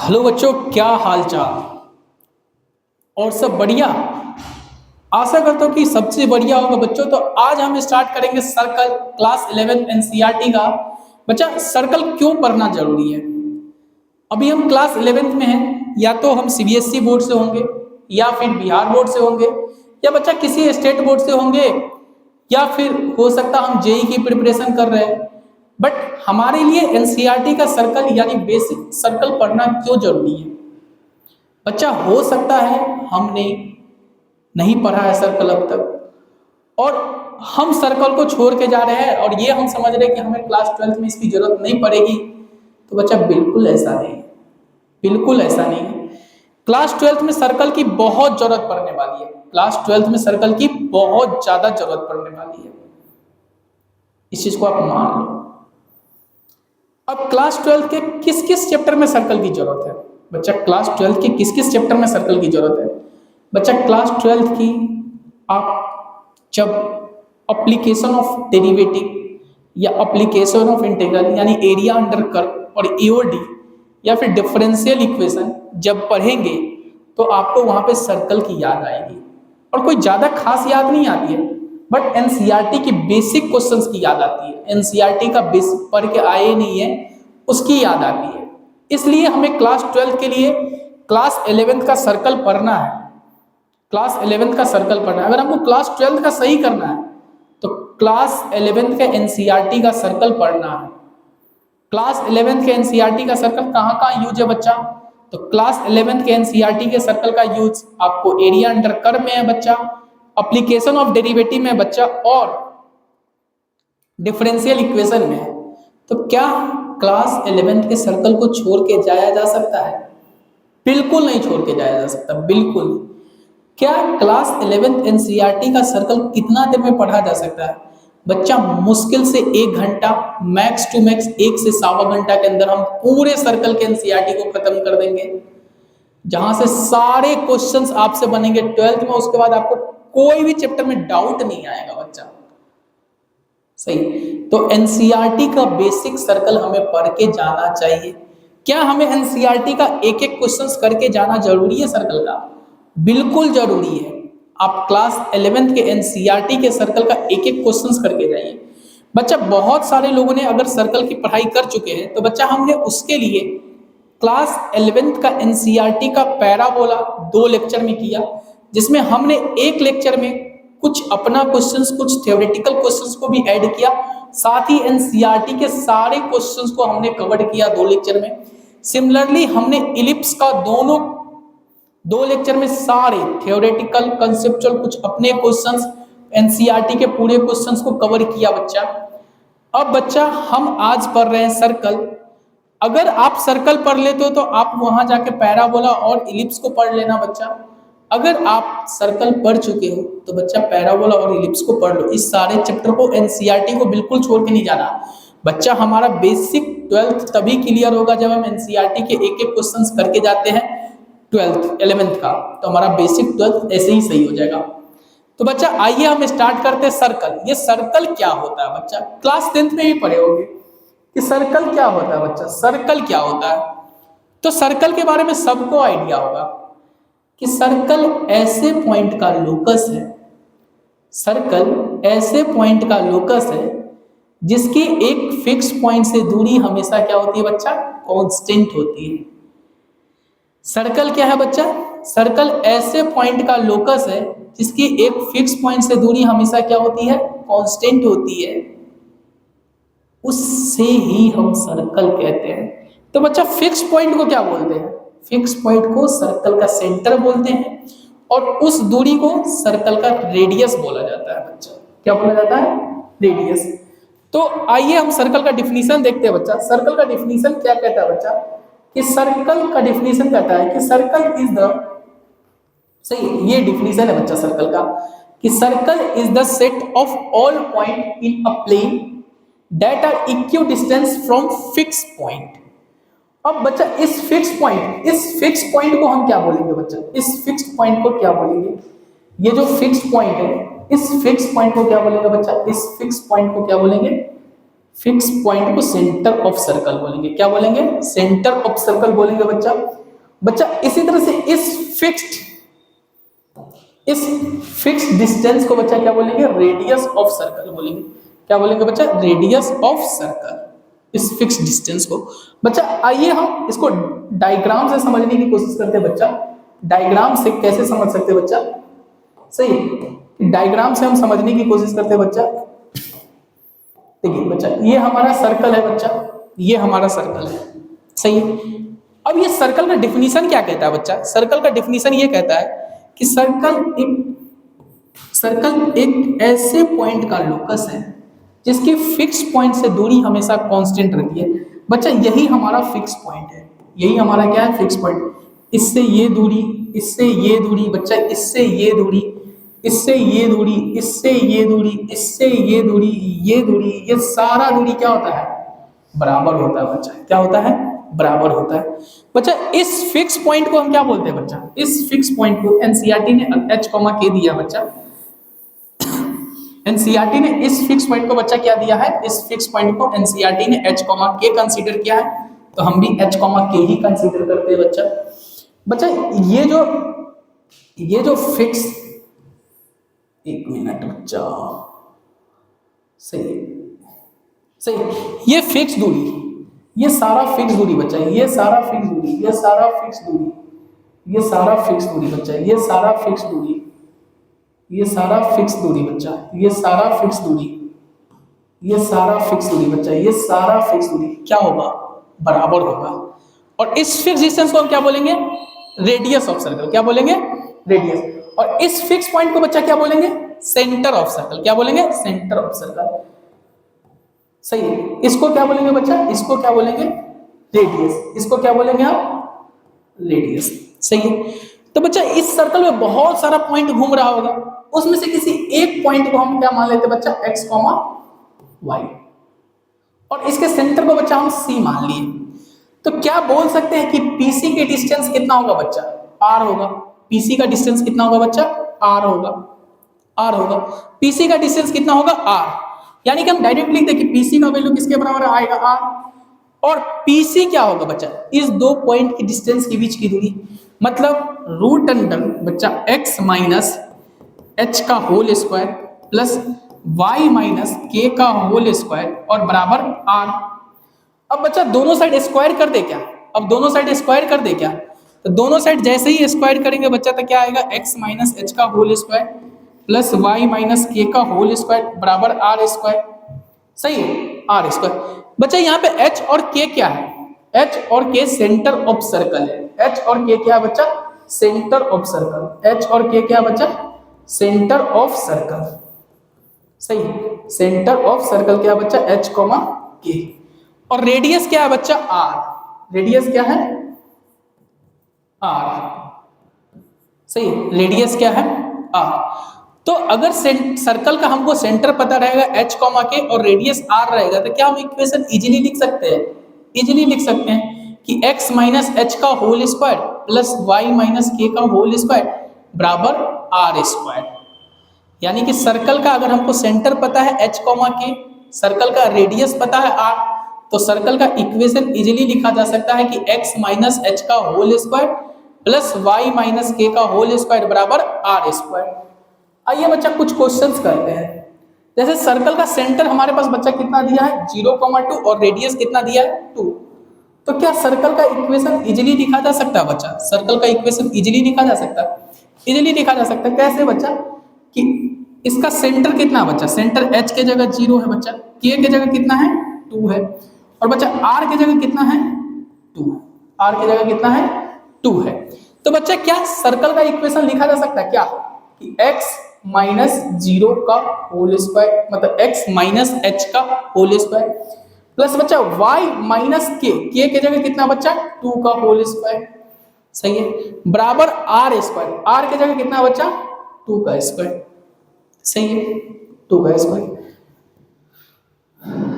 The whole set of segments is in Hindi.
हेलो बच्चों, क्या हाल चाल। और सब बढ़िया। आशा करता हूँ कि सबसे बढ़िया होगा बच्चों। तो आज हम स्टार्ट करेंगे सर्कल क्लास 11 एनसीईआरटी का। बच्चा, सर्कल क्यों पढ़ना जरूरी है। अभी हम क्लास 11th में हैं, या तो हम सीबीएसई बोर्ड से होंगे, या फिर बिहार बोर्ड से होंगे, या बच्चा किसी स्टेट बोर्ड से होंगे, या फिर हो सकता हम जेई की प्रिपरेशन कर रहे हैं। बट हमारे लिए एनसीईआरटी का सर्कल यानी बेसिक सर्कल पढ़ना क्यों जरूरी है। बच्चा, हो सकता है हमने नहीं पढ़ा है सर्कल अब तक, और हम सर्कल को छोड़ के जा रहे हैं, और ये हम समझ रहे हैं कि हमें क्लास 12th में इसकी जरूरत नहीं पड़ेगी। तो बच्चा, बिल्कुल ऐसा नहीं है, बिल्कुल ऐसा नहीं है। क्लास 12th में सर्कल की बहुत जरूरत पड़ने वाली है। क्लास 12th में सर्कल की बहुत ज्यादा जरूरत पड़ने वाली है, इस चीज को आप मान लो। अब क्लास 12th के किस किस चैप्टर में सर्कल की जरूरत है। बच्चा, क्लास 12th के किस किस चैप्टर में सर्कल की जरूरत है। बच्चा, क्लास 12th की आप जब एप्लीकेशन ऑफ डेरिवेटिव या एप्लीकेशन ऑफ इंटीग्रल यानी एरिया अंडर कर्व और ईओडी या फिर डिफरेंशियल इक्वेशन जब पढ़ेंगे, तो आपको वहां पे सर्कल की याद आएगी। और कोई ज्यादा खास याद नहीं आती है, बट एनसीईआरटी की बेसिक क्वेश्चंस की याद आती है। एनसीईआरटी का बेसिक पढ़ के आए नहीं है, उसकी याद आती है। इसलिए हमें क्लास 12 के लिए क्लास 11 का सर्कल पढ़ना है। क्लास 11 का सर्कल पढ़ना है। अगर हमको क्लास 12 का सही करना है, तो क्लास 11 के एनसीईआरटी का सर्कल पढ़ना है। क्लास 11 के एनसीईआरटी का सर्कल कहाँ कहाँ यूज है बच्चा। तो क्लास 11 के एनसीईआरटी के सर्कल का यूज आपको एरिया अंडर कर्व में है बच्चा, एप्लीकेशन ऑफ डेरिवेटिव में बच्चा, और डिफरेंशियल इक्वेशन में है। तो क्या क्लास 11 के सर्कल को छोड़ के जाया जा सकता है? बिल्कुल नहीं छोड़ के जाया जा सकता, बिल्कुल नहीं। क्या क्लास 11 एनसीईआरटी का सर्कल कितना देर में पढ़ा जा सकता है? बच्चा, मुश्किल से 1 घंटा, मैक्स टू मैक्स 1 से 1.25 घंटा के अंदर हम पूरे सर्कल के एनसीईआरटी को खत्म कर देंगे, जहां से सारे क्वेश्चंस आपसे बनेंगे 12th में। उसके बाद आपको कोई भी चैप्टर में डाउट नहीं आएगा बच्चा। सही। तो एनसीईआरटी का बेसिक सर्कल हमें पढ़ के जाना चाहिए। क्या हमें एनसीईआरटी का एक एक क्वेश्चंस करके जाना जरूरी है सर्कल का? बिल्कुल जरूरी है। आप क्लास 11 के एनसीईआरटी के सर्कल का एक एक क्वेश्चंस करके जाइए। बच्चा, बहुत सारे लोगों ने अगर सर्कल की पढ़ाई कर चुके हैं, तो बच्चा हमने उसके लिए क्लास 11 का एनसीईआरटी का पैराबोला 2 लेक्चर में किया, जिसमें हमने एक लेक्चर में कुछ अपना क्वेश्चंस, कुछ थ्योरेटिकल क्वेश्चंस को भी ऐड किया। साथ ही एनसीईआरटी के सारे क्वेश्चंस को हमने कवर किया 2 लेक्चर में। सिमिलरली हमने इलिप्स का दोनों 2 लेक्चर में सारे थ्योरेटिकल, कंसेप्चुअल, कुछ अपने क्वेश्चंस, एनसीईआरटी के पूरे क्वेश्चंस को कवर किया बच्चा। अब बच्चा, हम आज पढ़ रहे हैं सर्कल। अगर आप सर्कल पढ़ लेते हो, तो आप वहां जाके पैराबोला और इलिप्स को पढ़ लेना बच्चा। अगर आप सर्कल पढ़ चुके हो, तो बच्चा पैराबोला और इलिप्स को पढ़ लो। इस सारे चैप्टर को, एनसीईआरटी को बिल्कुल छोड़ के नहीं जाना बच्चा। हमारा बेसिक 12th तभी क्लियर होगा जब हम एनसीईआरटी के एक एक क्वेश्चंस करके जाते हैं 12th 11th का। तो हमारा बेसिक 12th ऐसे ही सही हो जाएगा। तो बच्चा, आइए हम स्टार्ट करते हैं सर्कल। ये सर्कल क्या होता है बच्चा? क्लास 10th में भी पढ़े होंगे कि सर्कल क्या होता है बच्चा। सर्कल क्या होता है? तो सर्कल के बारे में सबको आइडिया होगा कि सर्कल ऐसे पॉइंट का लोकस है, सर्कल ऐसे पॉइंट का लोकस है जिसकी एक फिक्स पॉइंट से दूरी हमेशा क्या होती है बच्चा? कांस्टेंट होती है। सर्कल क्या है बच्चा? सर्कल ऐसे पॉइंट का लोकस है जिसकी एक फिक्स पॉइंट से दूरी हमेशा क्या होती है? कांस्टेंट होती है। उससे ही हम सर्कल कहते हैं। तो बच्चा, फिक्स पॉइंट को क्या बोलते हैं? फिक्स पॉइंट को सर्कल का सेंटर बोलते हैं, और उस दूरी को सर्कल का रेडियस बोला जाता है बच्चा। क्या बोला जाता है? रेडियस। तो आइए हम सर्कल का डिफिनीशन देखते हैं बच्चा। सर्कल का डिफिनीशन क्या कहता है बच्चा? कि सर्कल का डिफिनीशन कहता है कि सर्कल इज द, सही, ये डिफिनीशन है बच्चा सर्कल का, कि circle is the set of all point in a plane that are equidistance from fix point. अब बच्चा, इस फिक्स पॉइंट को हम क्या बोलेंगे बच्चा? इस फिक्स पॉइंट को क्या बोलेंगे? ये जो फिक्स पॉइंट है, इस फिक्स पॉइंट को क्या बोलेंगे बच्चा? इस फिक्स पॉइंट को क्या बोलेंगे? फिक्स पॉइंट को सेंटर ऑफ सर्कल बोलेंगे। क्या बोलेंगे? सेंटर ऑफ सर्कल बोलेंगे बच्चा। बच्चा इसी तरह से इस फिक्स्ड डिस्टेंस को बच्चा क्या बोलेंगे? रेडियस ऑफ सर्कल बोलेंगे। क्या बोलेंगे बच्चा? रेडियस ऑफ सर्कल, इस फिक्स्ड डिस्टेंस को। बच्चा आइए हम इसको डायग्राम से समझने की कोशिश करते हैं बच्चा। डायग्राम से कैसे समझ सकते हैं बच्चा? सही, डायग्राम से हम समझने की कोशिश करते हैं बच्चा। देखिए बच्चा, ये हमारा सर्कल है बच्चा, ये हमारा सर्कल है, सही। अब ये सर्कल का डिफिनीशन क्या कहता है बच्चा? सर्कल का डिफिनीशन ये कहता है कि सर्कल एक ऐसे पॉइंट का लोकस है जिसकी फिक्स पॉइंट से दूरी हमेशा कांस्टेंट रहती है। बच्चा यही हमारा फिक्स पॉइंट है, यही हमारा क्या है? Fix point. इससे ये दूरी, इससे ये दूरी बच्चा, इससे ये दूरी, इससे ये दूरी, इससे ये दूरी, इससे ये दूरी, ये सारा दूरी क्या होता है? बराबर होता है बच्चा। क्या होता है? बराबर होता है बच्चा। इस फिक्स पॉइंट को हम क्या बोलते हैं बच्चा? इस फिक्स पॉइंट को एनसीईआरटी ने h, k दिया बच्चा। एनसीईआरटी ने इस फिक्स पॉइंट को बच्चा क्या दिया है? इस फिक्स पॉइंट को एनसीईआरटी ने h, k कंसीडर किया है, तो हम भी h, k ही कंसीडर करते हैं बच्चा। बच्चा ये जो फिक्स, एक मिनट बच्चा, सही ये फिक्स दूरी, ये सारा फिक्स दूरी बच्चा, ये सारा फिक्स दूरी, ये सारा फिक्स दूरी, ये सारा फिक्स दूरी बच्चा, ये सारा फिक्स दूरी, ये सारा फिक्स दूरी बच्चा, ये सारा फिक्स दूरी, ये सारा फिक्स दूरी बच्चा, ये सारा फिक्स दूरी क्या होगा? बराबर होगा। और इस फिक्स डिस्टेंस को हम क्या बोलेंगे? Radius of circle. क्या बोलेंगे? रेडियस। और इस फिक्स पॉइंट को बच्चा क्या बोलेंगे? Centre of circle. क्या बोलेंगे? सेंटर ऑफ सर्कल, सही है। इसको क्या बोलेंगे बच्चा? इसको क्या बोलेंगे? रेडियस। इसको क्या बोलेंगे आप? रेडियस, सही है। तो बच्चा इस सर्कल में बहुत सारा पॉइंट घूम रहा होगा, उसमें से किसी एक पॉइंट को हम क्या मान लेते हैं बच्चा? x, y, और इसके सेंटर को बच्चा हम c मान लिए। तो क्या बोल सकते हैं कि PC के डिस्टेंस कितना होगा बच्चा? r होगा। PC का डिस्टेंस कितना होगा बच्चा? r होगा, r होगा। PC का डिस्टेंस कितना होगा? r। यानी कि हम डायरेक्ट लिख दें कि PC का वैल्यू किसके बराबर आएगा? r। और PC क्या होगा बच्चा? इस दो पॉइंट की डिस्टेंस के बीच की दूरी, मतलब रूट अंडर बच्चा x माइनस h का whole square plus y minus k का होल स्क्वायर और बराबर r। अब बच्चा दोनों साइड स्क्वायर कर दे क्या? अब दोनों साइड स्क्वायर कर दे क्या? तो दोनों साइड जैसे ही स्क्वायर करेंगे बच्चा तो क्या आएगा? x माइनस h का whole square plus y minus k का होल स्क्वायर बराबर r स्क्वायर, सही है, r स्क्वायर। बच्चा यहाँ पे h और k क्या है? h और k सेंटर ऑफ सर्कल है। h और k क्या है बच्चा? Centre of circle. h और k क्या है बच्चा? सेंटर ऑफ सर्कल, सही है। सेंटर ऑफ सर्कल क्या है बच्चा? h, k। और रेडियस क्या है बच्चा? r। रेडियस क्या है? r, सही है। रेडियस क्या है? r। तो अगर सर्कल का हमको सेंटर पता रहेगा h, k और रेडियस r रहेगा तो क्या हम इक्वेशन इजीली लिख सकते हैं? इजीली लिख सकते हैं कि x माइनस h का whole square plus y minus k का होल स्क्वायर बराबर r स्क्वायर। यानी कि सर्कल का अगर हमको सेंटर पता है h, k, सर्कल का रेडियस पता है r, तो सर्कल का इक्वेशन इजीली लिखा जा सकता है कि x माइनस h का whole square plus y minus k का होल स्क्वायर बराबर r स्क्वायर। आइए बच्चा कुछ क्वेश्चंस करते हैं। जैसे सर्कल का सेंटर हमारे पास बच्चा कितना दिया है? 0,2 और रेडियस कितना दिया है? 2। तो क्या सर्कल का इक्वेशन इजीली लिखा जा सकता है बच्चा? सर्कल का इक्वेशन इजीली लिखा जा सकता है, इजीली लिखा जा सकता है। कैसे बच्चा? कि इसका सेंटर कितना है बच्चा? सेंटर h के जगह 0 है बच्चा, k के जगह कितना है? 2 है, और बच्चा r के जगह कितना है? 2 है। r के जगह कितना है? 2 है। तो बच्चा क्या सर्कल का इक्वेशन लिखा जा सकता है क्या? कि x माइनस 0 का होल स्क्वायर, मतलब x माइनस h का होल स्क्वायर प्लस बच्चा y माइनस k के जगह कितना बच्चा? 2 का होल स्क्वायर, सही है, बराबर r स्क्वायर। r के जगह कितना बच्चा? 2 का स्क्वायर, सही है, 2 का स्क्वायर।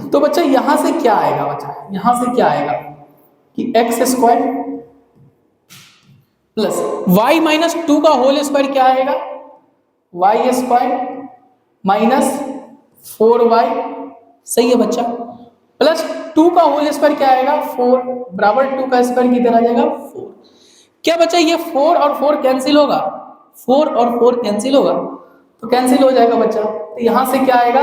तो बच्चा यहां से क्या आएगा बच्चा? यहां से क्या आएगा कि x square plus y minus 2 का होल स्क्वायर क्या आएगा? y स्क्वायर माइनस 4y, सही है बच्चा। प्लस 2 का होल स्क्वायर क्या आएगा 4 बराबर 2 का स्क्वायर किधर आ जाएगा 4। क्या बचा ये 4 और 4 कैंसिल होगा, 4 और 4 कैंसिल होगा तो कैंसिल हो जाएगा बच्चा। तो यहां से क्या आएगा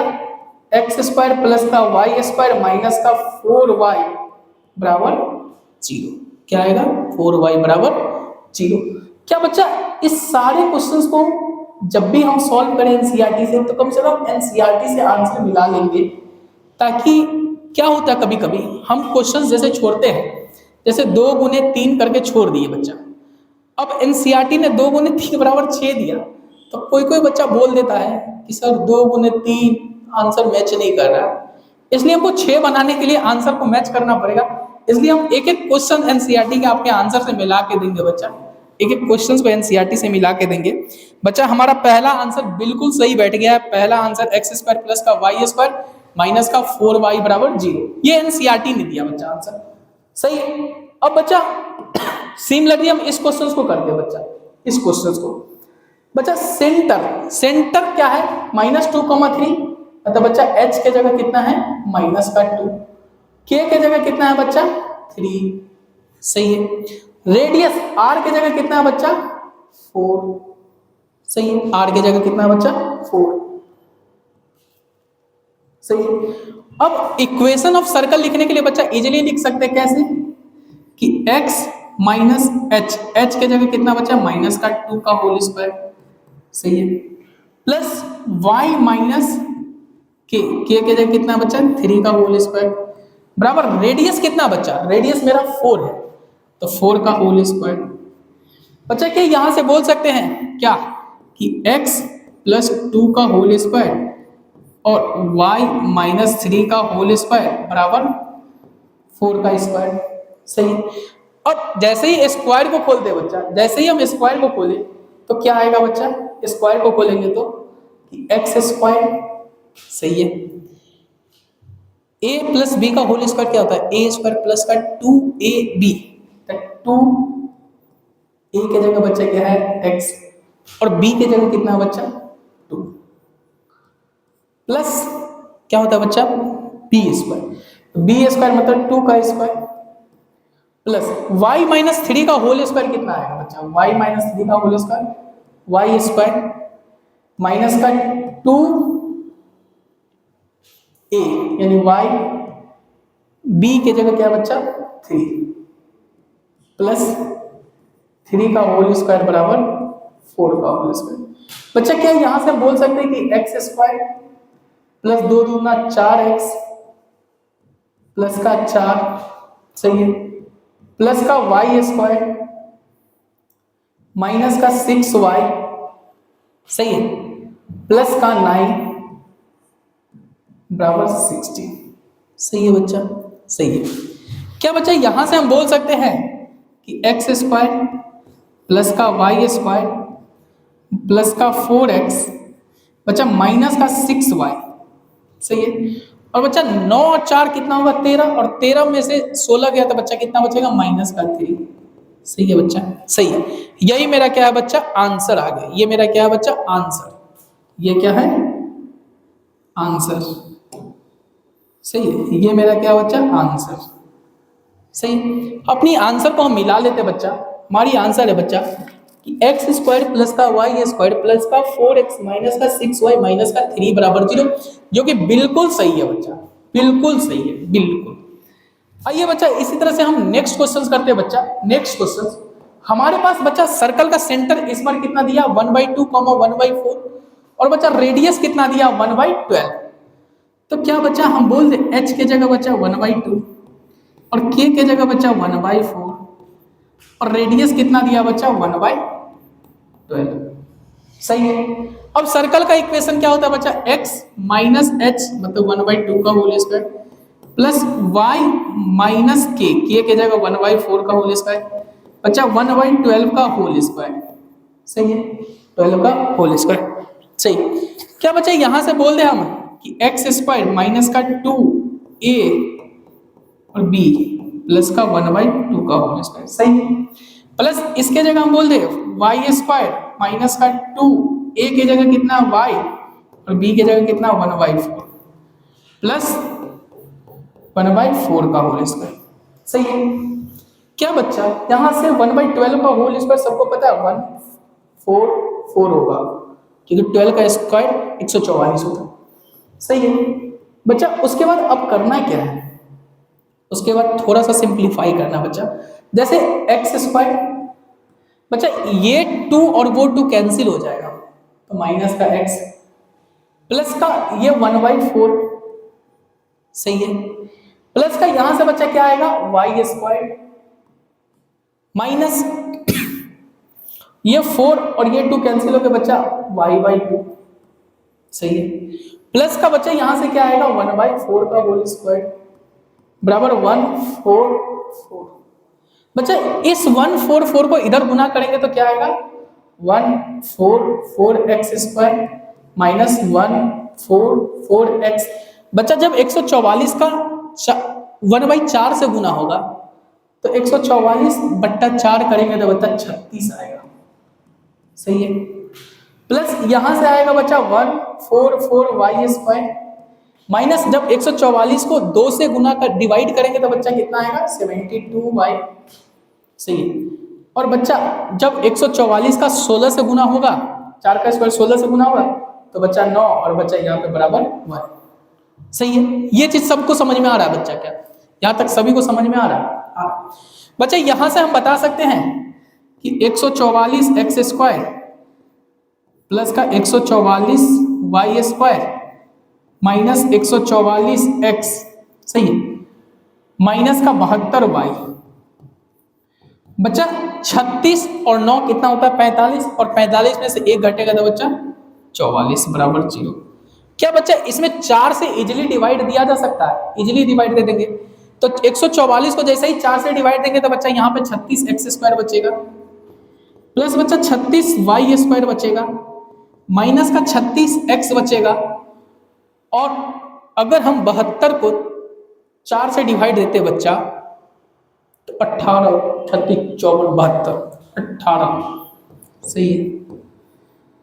एक्स स्क्वायर प्लस का वाई स्क्वायर माइनस का 4y बराबर 0। क्या आएगा 4y बराबर 0। क्या बच्चा इस सारे क्वेश्चंस को जब भी हम सॉल्व करें एनसीईआरटी से तो कम से कम एनसीईआरटी से आंसर मिला लेंगे, ताकि क्या होता है कभी कभी हम क्वेश्चंस जैसे छोड़ते हैं, जैसे 2 गुने 3 करके छोड़ दिए बच्चा, अब एनसीईआरटी ने 2 गुने 3 बराबर 6 दिया, तो कोई कोई बच्चा बोल देता है कि सर 2 गुने 3 आंसर मैच नहीं कर रहा, इसलिए हमको 6 बनाने के लिए आंसर को मैच करना पड़ेगा। इसलिए हम एक एक क्वेश्चन एनसीईआरटी के आपके आंसर से मिला के देंगे बच्चा, एक एक क्वेश्चन को एनसीईआरटी से मिला के देंगे बच्चा। हमारा पहला आंसर बिल्कुल सही बैठ गया है, पहला आंसर एक्स स्क्वायर प्लस का वाई स्क्वायर माइनस का 4y बराबर 0, ये एनसीईआरटी ने दिया बच्चा आंसर सही है। अब बच्चा सिमिलरली हम इस क्वेश्चन को करते हैं बच्चा, इस क्वेश्चन को बच्चा सेंटर, सेंटर क्या है -2,3, मतलब बच्चा h के जगह कितना है -2, k के जगह कितना है बच्चा 3 सही है। रेडियस r के जगह कितना है बच्चा 4 सही है, r के जगह कितना है बच्चा 4 सही है। अब इक्वेशन ऑफ सर्कल लिखने के लिए बच्चा इजीली लिख सकते हैं कैसे कि x माइनस h के जगह कितना बच्चा -2 का होल स्क्वायर सही है, प्लस y माइनस k के जगह कितना बच्चा 3 का होल स्क्वायर बराबर रेडियस कितना बच्चा, रेडियस मेरा 4 है तो 4 का होल स्क्वायर। बच्चा क्या यहां से बोल सकते हैं क्या कि x प्लस 2 का होल स्क्वायर और y माइनस 3 का होल स्क्वायर बराबर 4 का स्क्वायर सही। अब जैसे ही स्क्वायर को खोलते हैं बच्चा, जैसे ही हम स्क्वायर को खोले तो क्या आएगा बच्चा, स्क्वायर को खोलेंगे तो कि एक्स स्क्वायर सही है, a प्लस बी का होल स्क्वायर क्या होता है a स्क्वायर प्लस का 2ab, 2a के जगह बच्चा क्या है x और b के जगह कितना है बच्चा 2 प्लस क्या होता है बच्चा b स्क्वायर, b स्क्वायर मतलब 2 का स्क्वायर प्लस y माइनस 3 का होल स्क्वायर कितना आएगा बच्चा, y माइनस 3 का whole square y square minus का 2a यानी y, b के जगह क्या बच्चा 3 प्लस 3 का होल स्क्वायर बराबर 4 का होल स्क्वायर। बच्चा क्या यहां से हम बोल सकते हैं कि एक्स स्क्वायर प्लस 2 दूना 4x प्लस का 4 सही है, प्लस का y स्क्वायर माइनस का 6y सही है, प्लस का 9 बराबर 16 सही है बच्चा सही है। क्या बच्चा यहां से हम बोल सकते हैं कि एक्स स्क्वायर प्लस का वाई स्क्वायर प्लस का 4x बच्चा माइनस का 6y सही है। और बच्चा 9 और 4 कितना होगा 13, और 13 में से 16 गया तो बच्चा कितना बचेगा माइनस का 3 सही है बच्चा सही है। यही मेरा क्या है बच्चा आंसर आ गया, ये मेरा क्या है बच्चा आंसर, ये क्या है आंसर सही है, ये मेरा क्या बच्चा आंसर सही। अपनी आंसर को हम मिला लेते बच्चा, हमारी आंसर है बच्चा कि एक्स स्क्वायर प्लस का वाई स्क्वायर प्लस का 4x माइनस का 6y माइनस का 3 बराबर 0, जो कि बिल्कुल सही है बच्चा, बिल्कुल सही है बिल्कुल। आइए बच्चा इसी तरह से हम नेक्स्ट क्वेश्चन करते हैं बच्चा। नेक्स्ट क्वेश्चन हमारे पास बच्चा सर्कल का सेंटर इस बार कितना दिया 1/2, 1/4 और बच्चा रेडियस कितना दिया 1/12। तो क्या बच्चा हम बोल दे h के जगह बच्चा 1/2 और k के जगह बच्चा 1/4 और रेडियस कितना दिया बच्चा 1/12 सही है। अब सर्कल का इक्वेशन क्या होता है बच्चा x माइनस h मतलब 1/2 का whole square plus y minus k के जगह 1/4 का होल स्क्वायर बच्चा 1/12 का होल स्क्वायर सही है, 12 का होल स्क्वायर सही। क्या बच्चा यहां से बोल दे हम कि एक्स स्क्वायर माइनस का 2a और b प्लस का 1/2 का होल स्क्वायर सही है, प्लस इसके जगह हम बोल दे y स्क्वायर माइनस का 2a के जगह कितना y और b के जगह कितना 1/4 प्लस 1/4 का होल स्क्वायर। सही है क्या बच्चा? यहां से 1/12 का होल स्क्वायर सबको पता है 144 होगा, क्योंकि 12 का स्क्वायर 144 होता है। सही है बच्चा। उसके बाद अब करना क्या है, उसके बाद थोड़ा सा सिंप्लीफाई करना बच्चा। जैसे एक्स स्क्वायर बच्चा, ये 2 और वो 2 कैंसिल हो जाएगा, तो माइनस का एक्स प्लस का ये 1/4। सही है। प्लस का यहां से बच्चा क्या आएगा, वाई स्क्वायर माइनस ये 4 और ये 2 कैंसिल हो गया बच्चा y/2। सही है। प्लस का बच्चा यहां से क्या आएगा 1/4 का होल स्क्वायर बराबर 144। बच्चा इस 144 को इधर गुना करेंगे तो क्या आएगा 144x स्क्वायर माइनस 144x। बच्चा जब 144 का 1/4 से गुना होगा तो 144/4 करेंगे तो बच्चा 36 आएगा। सही है। प्लस यहां से आएगा बच्चा 144y स्क्वायर माइनस जब 144 को 2 से गुना कर डिवाइड करेंगे तो बच्चा कितना आएगा 72y। सही है। और बच्चा जब 144 का 16 से गुना होगा, 4 का स्क्वायर 16 से गुना होगा तो बच्चा 9 और बच्चा यहाँ पे बराबर 1। सही है। ये चीज सबको समझ में आ रहा है बच्चा? क्या यहाँ तक सभी को समझ में आ रहा है? बच्चा यहां से हम बता सकते हैं कि 144x स्क्वायर प्लस का 144y स्क्वायर माइनस 144x। सही है। माइनस का 72y। बच्चा 36 और 9 कितना होता है 45, और 45 में से 1 घटेगा तो बच्चा 44 बराबर 0। क्या बच्चा इसमें 4 से इजीली डिवाइड दिया जा सकता है? इजीली डिवाइड दे देंगे तो 144 को जैसे ही 4 से डिवाइड देंगे तो बच्चा यहाँ पे 36x स्क्वायर बचेगा प्लस बच्चा 36y स्क्वायर बचेगा माइनस का 36x बचेगा। और अगर हम 72 को 4 से डिवाइड देते बच्चा तो 18 36 54 72 18। सही है।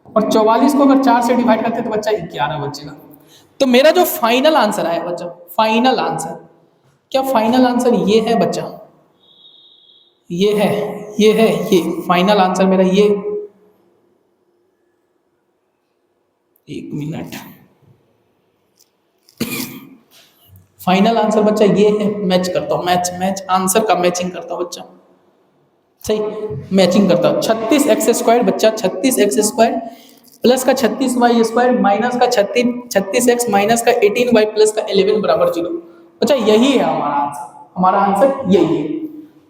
और 44 को अगर 4 से डिवाइड करते तो बच्चा 11 बचेगा। तो मेरा जो फाइनल आंसर है बच्चा, फाइनल आंसर क्या, फाइनल आंसर ये है बच्चा, ये है, ये है, ये फाइनल आंसर मेरा ये। एक मिनट, फाइनल आंसर बच्चा ये है। मैच करता हूँ, मैच आंसर का मैचिंग करता हूँ बच्चा। सही, मैचिंग करता हूँ। 36x स्क्वायर बच्चा, 36x स्क्वायर प्लस का 36y स्क्वायर माइनस का 36x माइनस का 18y प्लस का 11 बराबर 0। बच्चा यही है हमारा आंसर, हमारा आंसर यही है।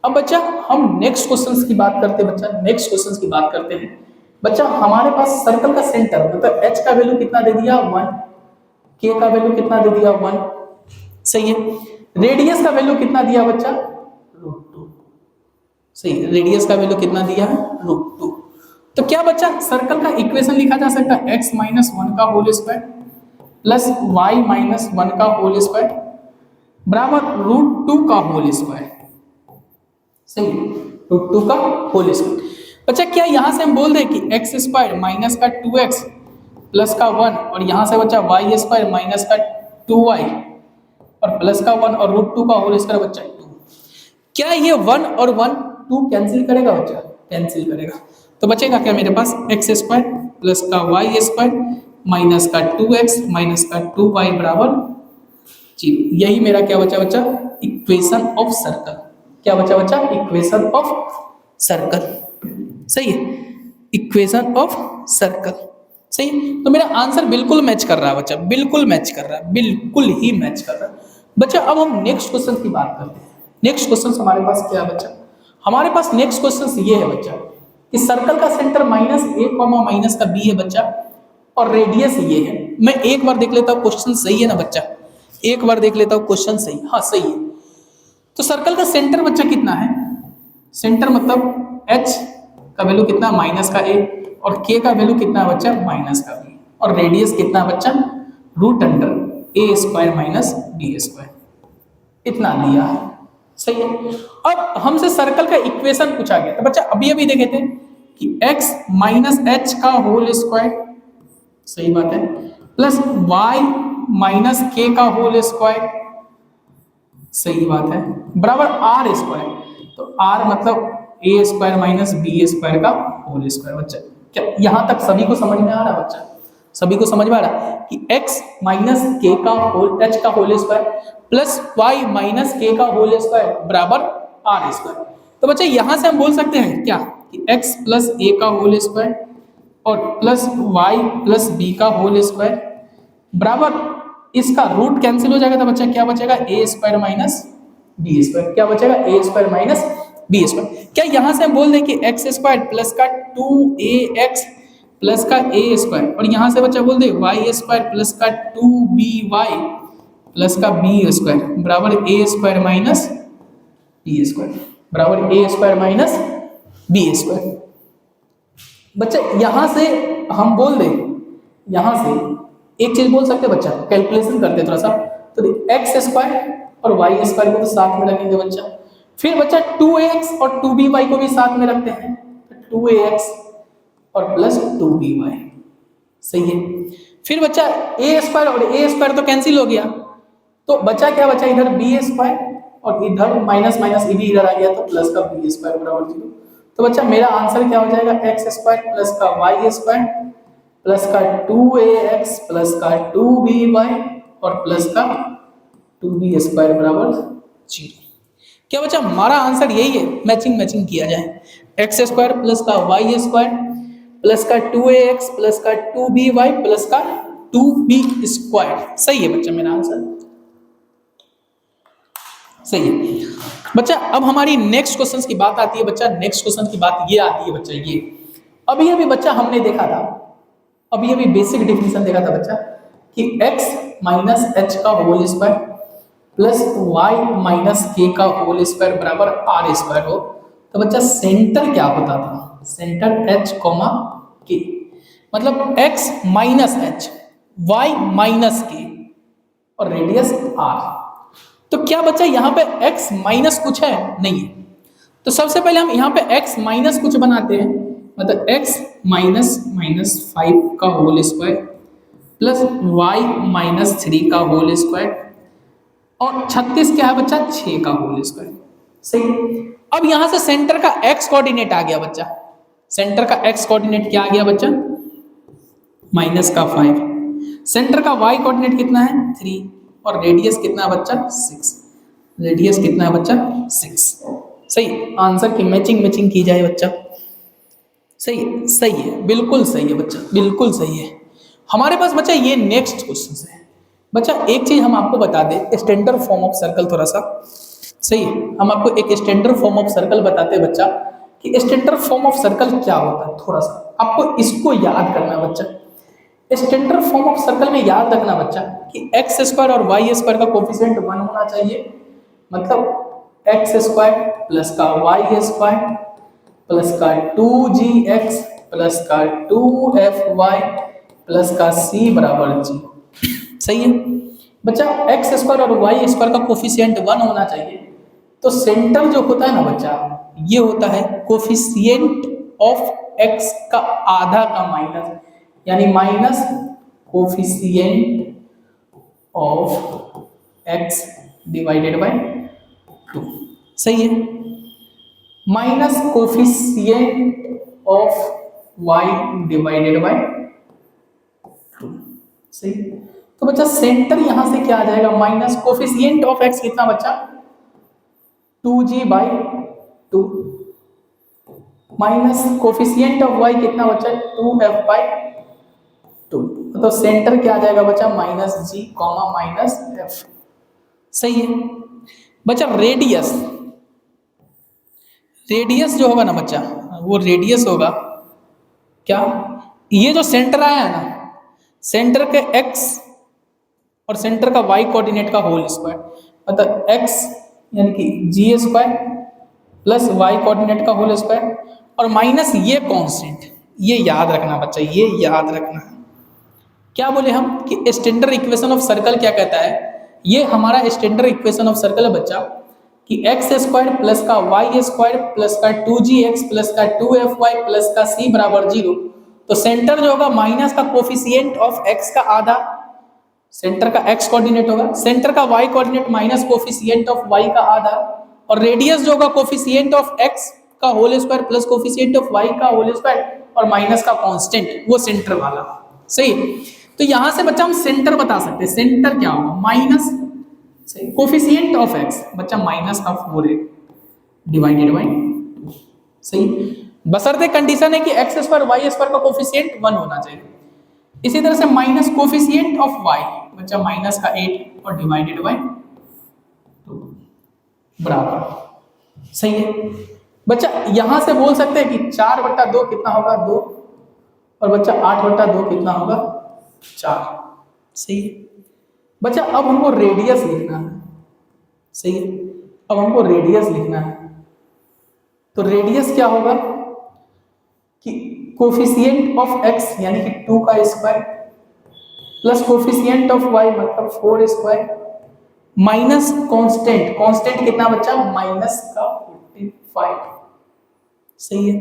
अब बच्चा हम नेक्स्ट क्वेश्चंस की बात करते हैं बच्चा, नेक्स्ट क्वेश्चंस की बात करते हैं बच्चा। हमारे पास सर्कल का सेंटर मतलब h का वैल्यू कितना दे दिया 1, k का वैल्यू कितना दे दिया 1। सही है। रेडियस का वैल्यू कितना दिया बच्चा √2। सही, रेडियस का वैल्यू कितना दिया है √2। तो क्या बच्चा सर्कल का इक्वेशन लिखा जा सकता है x - 1 का होल स्क्वायर प्लस y - 1 का होल स्क्वायर बराबर √2 का होल स्क्वायर। सही, √2 का होल स्क्वायर। बच्चा क्या यहां से हम बोल दें कि x स्क्वायर माइनस का 2x प्लस का 1 और यहां से बच्चा y स्क्वायर माइनस का 2y और प्लस का 1 और √2 का होल स्क्वायर बच्चा 2। क्या ये 1 और 1 2 कैंसिल करेगा बच्चा? कैंसिल करेगा। तो बचेगा क्या मेरे पास x स्क्वायर प्लस का y स्क्वायर माइनस का 2x माइनस का 2y बराबर 0। यही मेरा क्या बचा बच्चा इक्वेशन ऑफ सर्कल। क्या बचा बच्चा इक्वेशन ऑफ सर्कल। सही है, इक्वेशन ऑफ सर्कल। सही है। तो मेरा आंसर बिल्कुल मैच कर रहा है बच्चा, बिल्कुल मैच कर रहा है, बिल्कुल ही मैच कर रहा है बच्चा। अब हम नेक्स्ट क्वेश्चन की बात करते हैं। नेक्स्ट क्वेश्चन हमारे पास क्या है बच्चा? हमारे पास नेक्स्ट क्वेश्चन ये है बच्चा कि सर्कल का सेंटर -a, माइनस का b है बच्चा और रेडियस ये है। मैं एक बार देख लेता हूँ क्वेश्चन सही है ना बच्चा, एक बार देख लेता हूँ क्वेश्चन सही, हाँ सही है। तो सर्कल का सेंटर बच्चा कितना है? सेंटर मतलब h का वैल्यू कितना माइनस का a और k का वैल्यू कितना है बच्चा माइनस का b और रेडियस कितना है बच्चा √a² माइनस b²। इतना दिया है। सही है। अब हमसे सर्कल का इक्वेशन पूछा गया तो बच्चा अभी अभी देखे थे कि x - h का होल स्क्वायर, सही बात है, प्लस y - k का होल स्क्वायर सही बात है, बराबर आर स्क्वायर। तो आर मतलब ए स्क्वायर माइनस बी स्क्वायर का होल स्क्वायर। बच्चा क्या यहाँ तक सभी को समझ में आ रहा है? बच्चा सभी को समझ में आ रहा है कि x माइनस के का होल h का whole square plus y minus k का होल स्क्वायर बराबर आर स्क्वायर। तो बच्चा यहाँ से हम बोल सकते हैं क्या कि x प्लस ए का होल स्क्वायर और प्लस y प्लस बी का होल स्क्वायर बराबर इसका रूट कैंसिल हो जाएगा। तो बच्चा क्या बचेगा? ए स्क्वायर माइनस बी स्क्वायर। क्या बचेगा? ए स्क्वायर माइनस बी स्क्वायर। क्या यहाँ से हम बोल दें कि एक्स स्क्वायर प्लस का 2ax प्लस का ए स्क्वायर और यहाँ से बच्चा बोल दे वाई स्क्वायर प्लस का 2by प्लस का बी स्क्वायर बराबर ए स्क्वायर माइनस बी स्क्वायर बराबर ए स्क्वायर माइनस बी स्क्वायर। बच्चा यहाँ से हम बोल दें, यहाँ से एक चीज बोल सकते हैं बच्चा, कैलकुलेशन करते हैं थोड़ा सा। तो एक्स स्क्वायर और वाई स्क्वायर को तो साथ में रखेंगे बच्चा, फिर बच्चा 2ax और 2by को भी साथ में रखते हैं, 2ax और प्लस 2by। सही है। फिर बच्चा ए स्क्वायर और ए स्क्वायर तो कैंसिल हो गया, तो बचा क्या? बचा इधर बी स्क्वायर और इधर माइनस माइनस भी इधर आ गया तो प्लस का बी स्क्वायर बराबर 0। तो बच्चा मेरा आंसर क्या हो जाएगा? एक्स स्क्वायर प्लस का वाई स्क्वायर प्लस का 2ax प्लस का 2by और प्लस का 2b स्क्वायर बराबर 0। क्या बच्चा हमारा आंसर यही है? मैचिंग मैचिंग किया जाए, एक्स स्क्वायर प्लस का वाई स्क्वायर प्लस का 2ax प्लस का 2by प्लस का 2b स्क्वायर। सही है बच्चा, मेरा आंसर सही है। बच्चा अब हमारी नेक्स्ट क्वेश्चन की बात आती है बच्चा, नेक्स्ट क्वेश्चन की बात ये आती है बच्चा, ये अभी बच्चा हमने देखा था, अभी बेसिक डिफिनेशन देखा था बच्चा कि x माइनस एच का whole square plus y minus k का होल स्क्वायर बराबर आर स्क्वायर हो। तो बच्चा सेंटर क्या होता था? सेंटर h कॉमा के, मतलब x minus H, y minus के और रेडियस r। तो क्या बच्चा यहाँ पे x माइनस कुछ है? नहीं है। तो सबसे पहले हम यहाँ पे x माइनस कुछ बनाते हैं, मतलब x माइनस माइनस 5 का whole square plus y minus 3 का होल स्क्वायर और 36 क्या है बच्चा? 6 का होल स्क्वायर। सही। अब यहाँ से सेंटर का x कोऑर्डिनेट आ गया बच्चा, सेंटर का x कोऑर्डिनेट क्या आ गया बच्चा? माइनस का 5। सेंटर का y कोऑर्डिनेट कितना है? 3 और रेडियस कितना है बच्चा? 6। रेडियस कितना है बच्चा? 6। सही। आंसर की मैचिंग की जाए बच्चा, सही सही है, बिल्कुल सही है बच्चा, बिल्कुल सही है। हमारे पास बच्चा ये नेक्स्ट क्वेश्चन है बच्चा। एक चीज हम आपको बता दें, स्टैंडर्ड फॉर्म ऑफ सर्कल थोड़ा सा, सही है, हम आपको एक स्टैंडर्ड फॉर्म ऑफ सर्कल बताते हैं बच्चा कि स्टैंडर्ड फॉर्म ऑफ सर्कल क्या होता है। थोड़ा सा आपको इसको याद करना बच्चा। स्टैंडर्ड फॉर्म ऑफ सर्कल में याद रखना बच्चा कि एक्स स्क्वायर और वाई स्क्वायर का कोफिशिएंट 1 होना चाहिए, मतलब एक्स स्क्वायर प्लस का वाई स्क्वायर प्लस का 2gx प्लस का 2fy प्लस का c बराबर 0। सही है बच्चा। एक्स स्क्वायर और वाई स्क्वायर का कोफिशिएंट 1 होना चाहिए। तो सेंटर जो होता है ना बच्चा, ये होता है कोफिशिएंट ऑफ एक्स का आधा का माइनस, यानी minus coefficient of x divided by 2। सही है। Minus coefficient of y divided by 2। सही। तो बच्चा सेंटर यहां से क्या आ जाएगा? माइनस कोफिशिएंट ऑफ एक्स कितना बच्चा? 2g/2 minus coefficient of Y कितना बच्चा? 2f/2। मतलब सेंटर क्या आ जाएगा बच्चा? माइनस जी कॉमा माइनस एफ। सही है बच्चा। रेडियस, रेडियस जो होगा ना बच्चा, वो रेडियस होगा क्या? ये जो सेंटर आया है ना, सेंटर के x और सेंटर का y कोऑर्डिनेट का होल स्क्वायर, मतलब x यानी कि जी स्क्वायर प्लस y कोऑर्डिनेट का होल स्क्वायर और माइनस ये कांस्टेंट। ये याद रखना बच्चा, ये याद रखना। क्या बोले हम कि स्टैंडर्ड इक्वेशन ऑफ सर्कल क्या कहता है? ये हमारा स्टैंडर्ड इक्वेशन ऑफ सर्कल है बच्चा कि एक्स स्क्वायर प्लस का वाई स्क्वायर प्लस का 2gx प्लस का 2fy प्लस का c बराबर 0। तो सेंटर जो होगा माइनस का कोफिशिएंट ऑफ x का आधा, सेंटर का x कोऑर्डिनेट होगा, सेंटर का y coordinate minus coefficient of y का आधा, और रेडियस जो होगा कोफिशिएंट ऑफ x का whole square plus coefficient of y का होल स्क्वायर और माइनस का कांस्टेंट, वो सेंटर वाला। सही है। तो यहां से बच्चा हम सेंटर बता सकते हैं। सेंटर क्या होगा? माइनस, सही, कोफिशिएंट ऑफ x बच्चा माइनस का 4 है डिवाइडेड बाय 2। सही, बशर्ते कंडीशन है कि x स्क्वायर y स्क्वायर का कोफिशिएंट 1 होना चाहिए। इसी तरह से माइनस कोफिशिएंट ऑफ y बच्चा माइनस का 8 और डिवाइडेड बाय 2 बराबर। सही है बच्चा, यहां से बोल सकते हैं कि 4/2 कितना होगा? 2, और बच्चा 8/2 कितना होगा? 4। सही है बच्चा, अब हमको रेडियस लिखना है। सही है, अब हमको रेडियस लिखना है। तो रेडियस क्या होगा कि कोफिशिएंट ऑफ x यानी कि 2 का square plus coefficient of y मतलब 4 स्क्वायर माइनस कांस्टेंट, कांस्टेंट कितना बच्चा? माइनस का 45। सही है,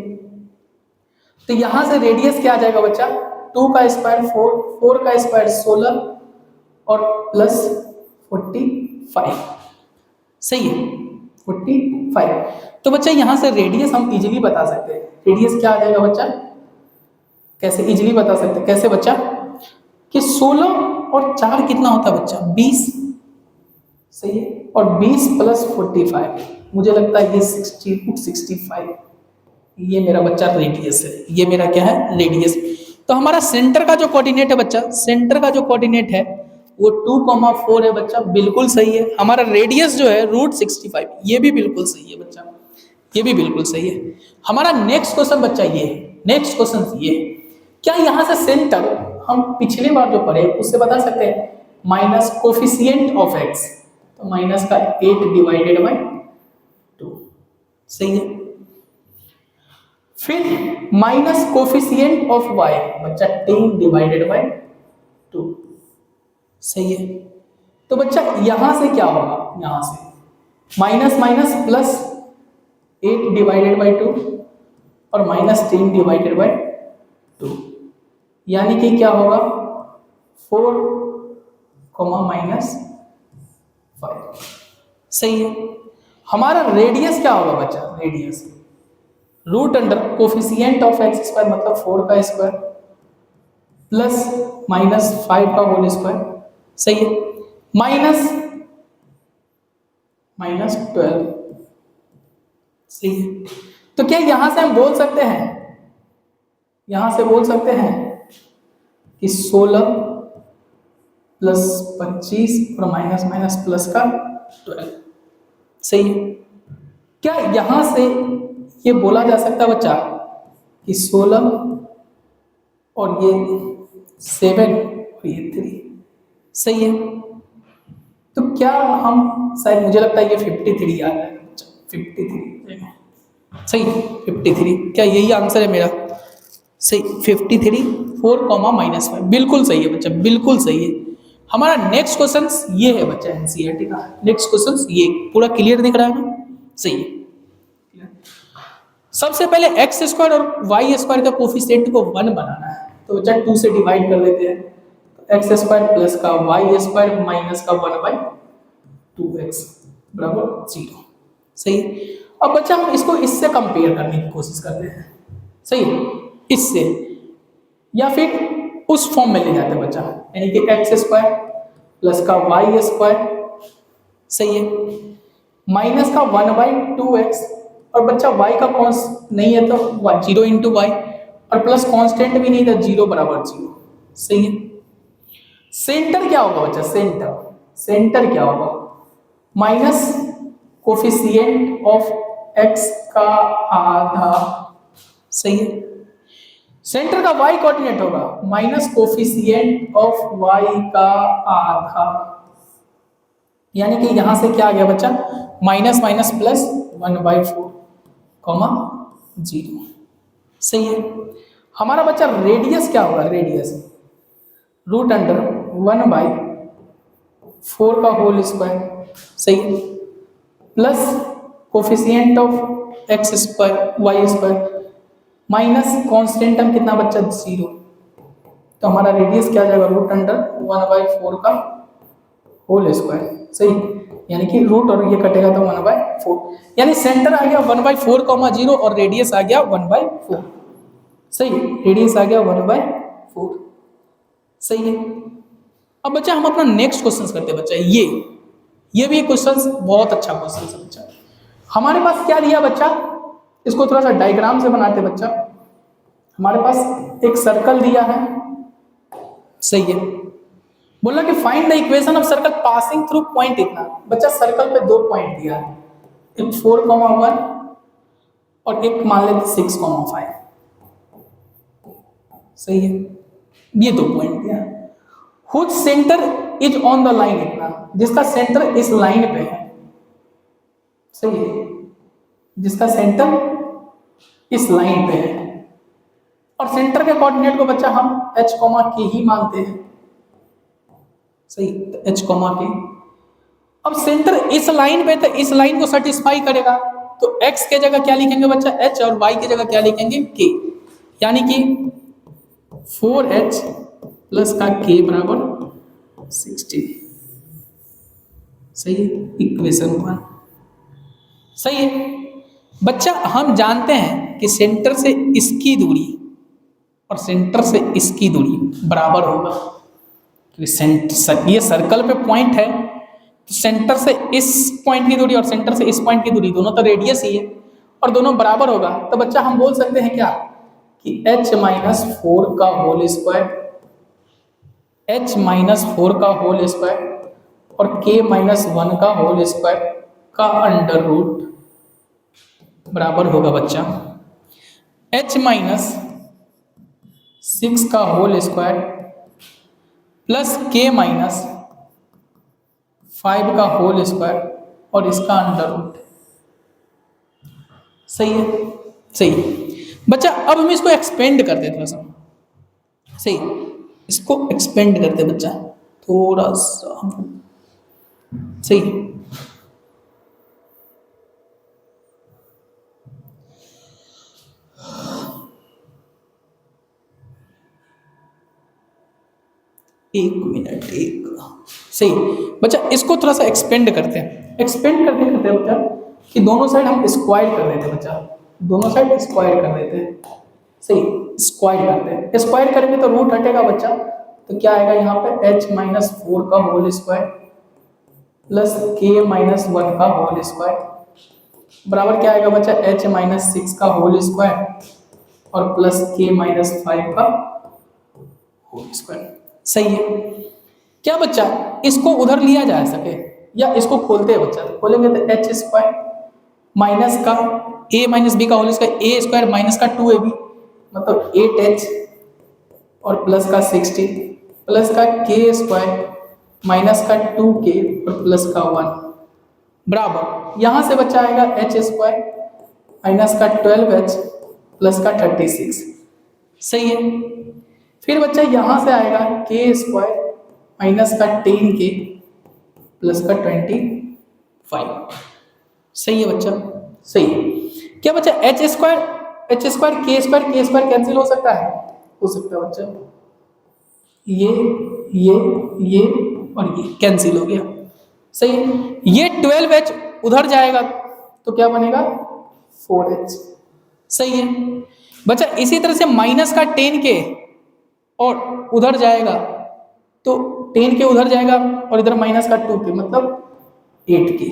तो यहां से रेडियस क्या आ जाएगा बच्चा? 2 का स्क्वायर 4, 4 का स्क्वायर 16 और प्लस 45। सही है, 45। तो बच्चा यहां से रेडियस हम इजीली बता सकते हैं। रेडियस क्या आ जाएगा बच्चा? कैसे इजीली बता सकते हैं? कैसे बच्चा? कि 16 और 4 कितना होता है बच्चा? 20। सही है, और 20 प्लस 45 मुझे लगता है ये 65। ये मेरा बच्चा रेडियस है। ये मेरा क्या है? रेडियस। तो हमारा सेंटर का जो कोऑर्डिनेट है बच्चा, सेंटर का जो कोऑर्डिनेट है वो 2,4 है बच्चा, बिल्कुल सही है। हमारा रेडियस जो है √65, ये भी बिल्कुल सही है बच्चा, ये भी बिल्कुल सही है। हमारा नेक्स्ट क्वेश्चन बच्चा ये है, नेक्स्ट क्वेश्चन ये है, क्या यहाँ से सेंटर हम पिछले बार जो पढ़े उससे बता सकते हैं? माइनस कोफिशिएंट ऑफ x, तो माइनस का 8 डिवाइडेड बाय 2। सही है, फिर माइनस कोफिशिएंट ऑफ y बच्चा 10 डिवाइडेड बाय 2। सही है, तो बच्चा यहां से क्या होगा? यहां से minus minus plus 8 divided by 2 और माइनस 10 डिवाइडेड बाय 2, यानी कि क्या होगा? 4 माइनस 5। सही है, हमारा रेडियस क्या होगा बच्चा? Radius root under coefficient of x square मतलब 4 का स्क्वायर प्लस माइनस 5 का होल स्क्वायर। सही है, माइनस 12। सही है, तो क्या यहां से हम बोल सकते हैं, यहां से बोल सकते हैं कि 16 प्लस 25 और माइनस माइनस प्लस का 12। सही है, क्या यहां से ये बोला जा सकता है बच्चा कि 16 और ये 7 और ये 3। सही है, तो क्या हम शायद मुझे लगता है ये 53 आ रहा है बच्चा, 53। सही, 53, क्या यही आंसर है मेरा? सही, 53, 4 माइनस 5, बिल्कुल सही है बच्चा, बिल्कुल सही है। हमारा नेक्स्ट क्वेश्चन ये है बच्चा एनसीईआरटी का नेक्स्ट क्वेश्चन, ये पूरा क्लियर दिख रहा है ना? सही है, सबसे पहले एक्स स्क्वायर और वाई स्क्वायर का कोफिशिएंट को 1 बनाना है, तो बच्चा 2 से डिवाइड कर देते हैं। तो एक्स स्क्वायर प्लस का वाई स्क्वायर माइनस का 1/2x बराबर 0। सही है, अब बच्चा हम इसको इससे कंपेयर करने की कोशिश करते हैं। सही है, इससे या फिर उस फॉर्म में ले जाते हैं बच्चा, यानी कि एक्स स्क्वायर प्लस का वाई स्क्वायर, सही है, माइनस का 1/2x, और बच्चा y का कॉन्स्ट नहीं है तो 0 इंटू वाई, और प्लस कांस्टेंट भी नहीं था, 0 बराबर 0। सही है, सेंटर क्या होगा बच्चा? सेंटर क्या होगा? माइनस कोफिशिएंट ऑफ x का आधा। सही है, सेंटर का y कोऑर्डिनेट होगा माइनस कोफिशिएंट ऑफ y का आधा, यानी कि यहां से क्या आ गया बच्चा? Minus minus plus 1/4, 0। सही है, हमारा बच्चा रेडियस क्या होगा? रेडियस रूट अंडर 1/4 का होल स्क्वायर, सही है, plus coefficient of x square y square minus constant term कितना बच्चा? 0। तो तो हमारा रेडियस क्या आ जाएगा, रूट अंडर 1/4 का होल स्क्वायर। सही, यानी कि रूट और ये कटेगा तो 1/4, यानी सेंटर आ गया 1/4, 0 और रेडियस आ गया 1/4। सही, रेडियस आ गया 1/4। सही है। अब बच्चा हम अपना नेक्स्ट क्वेश्चन करते हैं बच्चा। ये भी क्वेश्चन बहुत अच्छा क्वेश्चन है बच्चा। हमारे पास क्या दिया बच्चा, इसको थोड़ा सा डायग्राम से बनाते बच्चा। हमारे पास एक सर्कल दिया है, सही है। बोला कि find the equation of circle passing through point इतना। बच्चा सर्कल पे 2 पॉइंट दिया है, एक 4,1 और एक मान लेते 6,5। सही है, ये 2 पॉइंट दिया। Whose centre is on the line इतना, जिसका सेंटर इस लाइन पे है। सही है, जिसका सेंटर इस लाइन पे है। और सेंटर के कोऑर्डिनेट को बच्चा हम h, k ही मानते हैं। सही, h, k। अब सेंटर इस लाइन पे, तो इस लाइन को सेटिस्फाई करेगा, तो x के जगह क्या लिखेंगे बच्चा, h, और y की जगह क्या लिखेंगे, k। यानी कि 4h प्लस का k बराबर 60। सही है, इक्वेशन 1। सही है बच्चा। हम जानते हैं कि सेंटर से इसकी दूरी और सेंटर से इसकी दूरी बराबर होगा, क्योंकि ये सर्कल पे पॉइंट है, तो सेंटर से इस पॉइंट की दूरी और सेंटर से इस पॉइंट की दूरी दोनों तो रेडियस ही है और दोनों बराबर होगा। तो बच्चा हम बोल सकते हैं क्या कि h-4 का होल स्क्वायर, h-4 का होल स्क्वायर और k-1 का होल स्क्वायर का अंडर रूट बराबर होगा बच्चा h-6 का होल स्क्वायर प्लस k-5 का होल स्क्वायर और इसका अंडर रूट। सही है, सही बच्चा। अब हम इसको एक्सपेंड करते थोड़ा सा। सही, इसको एक्सपेंड करते बच्चा थोड़ा सा। सही, एक मिनट, सही बच्चा। इसको थोड़ा सा एक्सपेंड करते हैं। एक्सपेंड करते करते बच्चा कि दोनों साइड हम स्क्वायर कर देते हैं बच्चा, दोनों साइड स्क्वायर कर देते हैं। सही, स्क्वायर करते हैं। स्क्वायर करेंगे तो रूट हटेगा बच्चा, तो क्या आएगा यहाँ पे h-4 का होल स्क्वायर प्लस k-1 का होल स्क्वायर बराबर क्या आएगा बच्चा, h-6 का होल स्क्वायर और प्लस k-5 का होल स्क्वायर। सही है क्या बच्चा। इसको उधर लिया जा सके या इसको खोलते हैं बच्चा, तो खोलेंगे तो h² माइनस का a माइनस बी का whole square, a square minus का 2ab मतलब 8h और प्लस का 60 प्लस का k² माइनस का 2k और प्लस का 1 बराबर यहां से बच्चा आएगा h² माइनस का 12h प्लस का 36। सही है। फिर बच्चा यहां से आएगा k² माइनस का 10k प्लस का 25। सही है बच्चा, सही है क्या बच्चा। h² k² कैंसिल हो सकता है, हो सकता है बच्चा। ये और ये कैंसिल हो गया। सही है। ये 12h उधर जाएगा तो क्या बनेगा 4h। सही है बच्चा। इसी तरह से माइनस का 10k और उधर जाएगा तो 10k उधर जाएगा और इधर माइनस का 2k मतलब 8k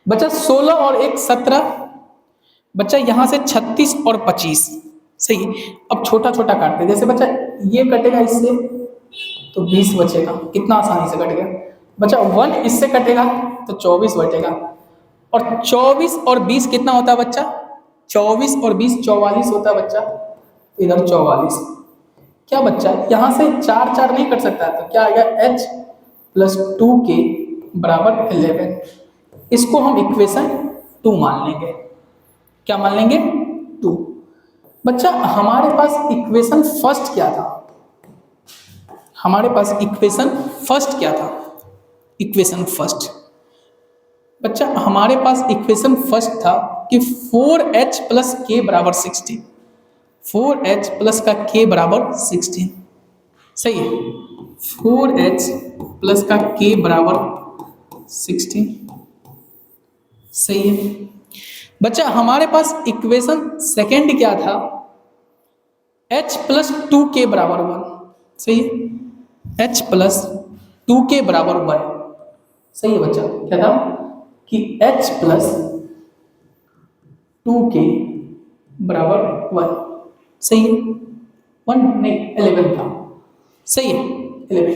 बच्चा। 16 और 1 17 बच्चा। यहां से 36 और 25। सही। अब छोटा छोटा काटते हैं, जैसे बच्चा ये कटेगा इससे तो 20 बचेगा, कितना आसानी से कट गया बच्चा। 1 इससे कटेगा तो 24 बचेगा और 24 और 20 कितना होता है बच्चा, 24 और 20 44 होता है बच्चा। इधर 44 क्या बच्चा, यहां से 4 4 नहीं कट सकता, तो क्या आएगा h प्लस 2k बराबर 11। इसको हम इक्वेशन 2 मान लेंगे। क्या मान लेंगे 2। बच्चा हमारे पास इक्वेशन फर्स्ट क्या था, हमारे पास इक्वेशन फर्स्ट क्या था, इक्वेशन फर्स्ट बच्चा हमारे पास इक्वेशन फर्स्ट था कि 4h प्लस k बराबर 60। 4h प्लस का k बराबर 16। सही है, 4h प्लस का k बराबर 16। सही है बच्चा। हमारे पास इक्वेशन सेकंड क्या था, h प्लस 2k बराबर 1। सही है, h प्लस 2k बराबर 1। सही है बच्चा, क्या था कि h प्लस 2k बराबर 1। सही है, 1 नहीं 11 था। सही है, 11।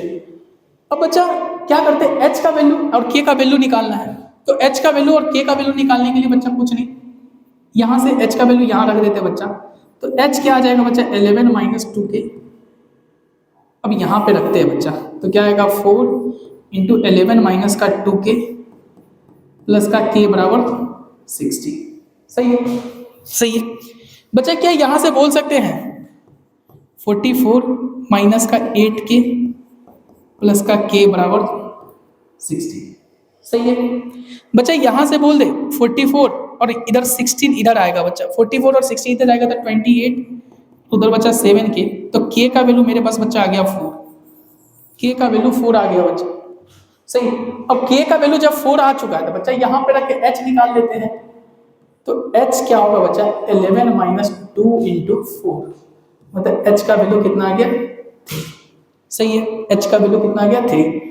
अब बच्चा क्या करते हैं, h का वैल्यू और k का वैल्यू निकालना है। तो h का वैल्यू और k का वैल्यू निकालने के लिए बच्चा कुछ नहीं, यहाँ से h का वैल्यू यहाँ रख देते बच्चा। तो h क्या आ जाएगा बच्चा, 11 माइनस 2k। अब यहाँ पे रखते हैं बच्चा, तो क्या आएगा 4 इंटू 11 माइनस का 2k प्लस का k बराबर 60। सही है, सही है बच्चा। क्या यहाँ से बोल सकते हैं 44 माइनस का 8k प्लस का k बराबर 60। सही है बच्चा, यहाँ से बोल दे 44 और इधर 16 इधर आएगा बच्चा, 44 और 16 इधर आएगा तो 28, उधर बच्चा 7k, तो k का वैल्यू मेरे पास बच्चा आ गया 4। k का वैल्यू 4 आ गया बच्चा। सही, अब k का वैल्यू जब 4 आ चुका है तो बच्चा यहाँ पे रख के h निकाल लेते हैं। तो h क्या होगा बच्चा, 11 माइनस 2 इंटू 4, मतलब h का वैल्यू कितना आ गया 3। सही है, h का वैल्यू कितना आ गया 3।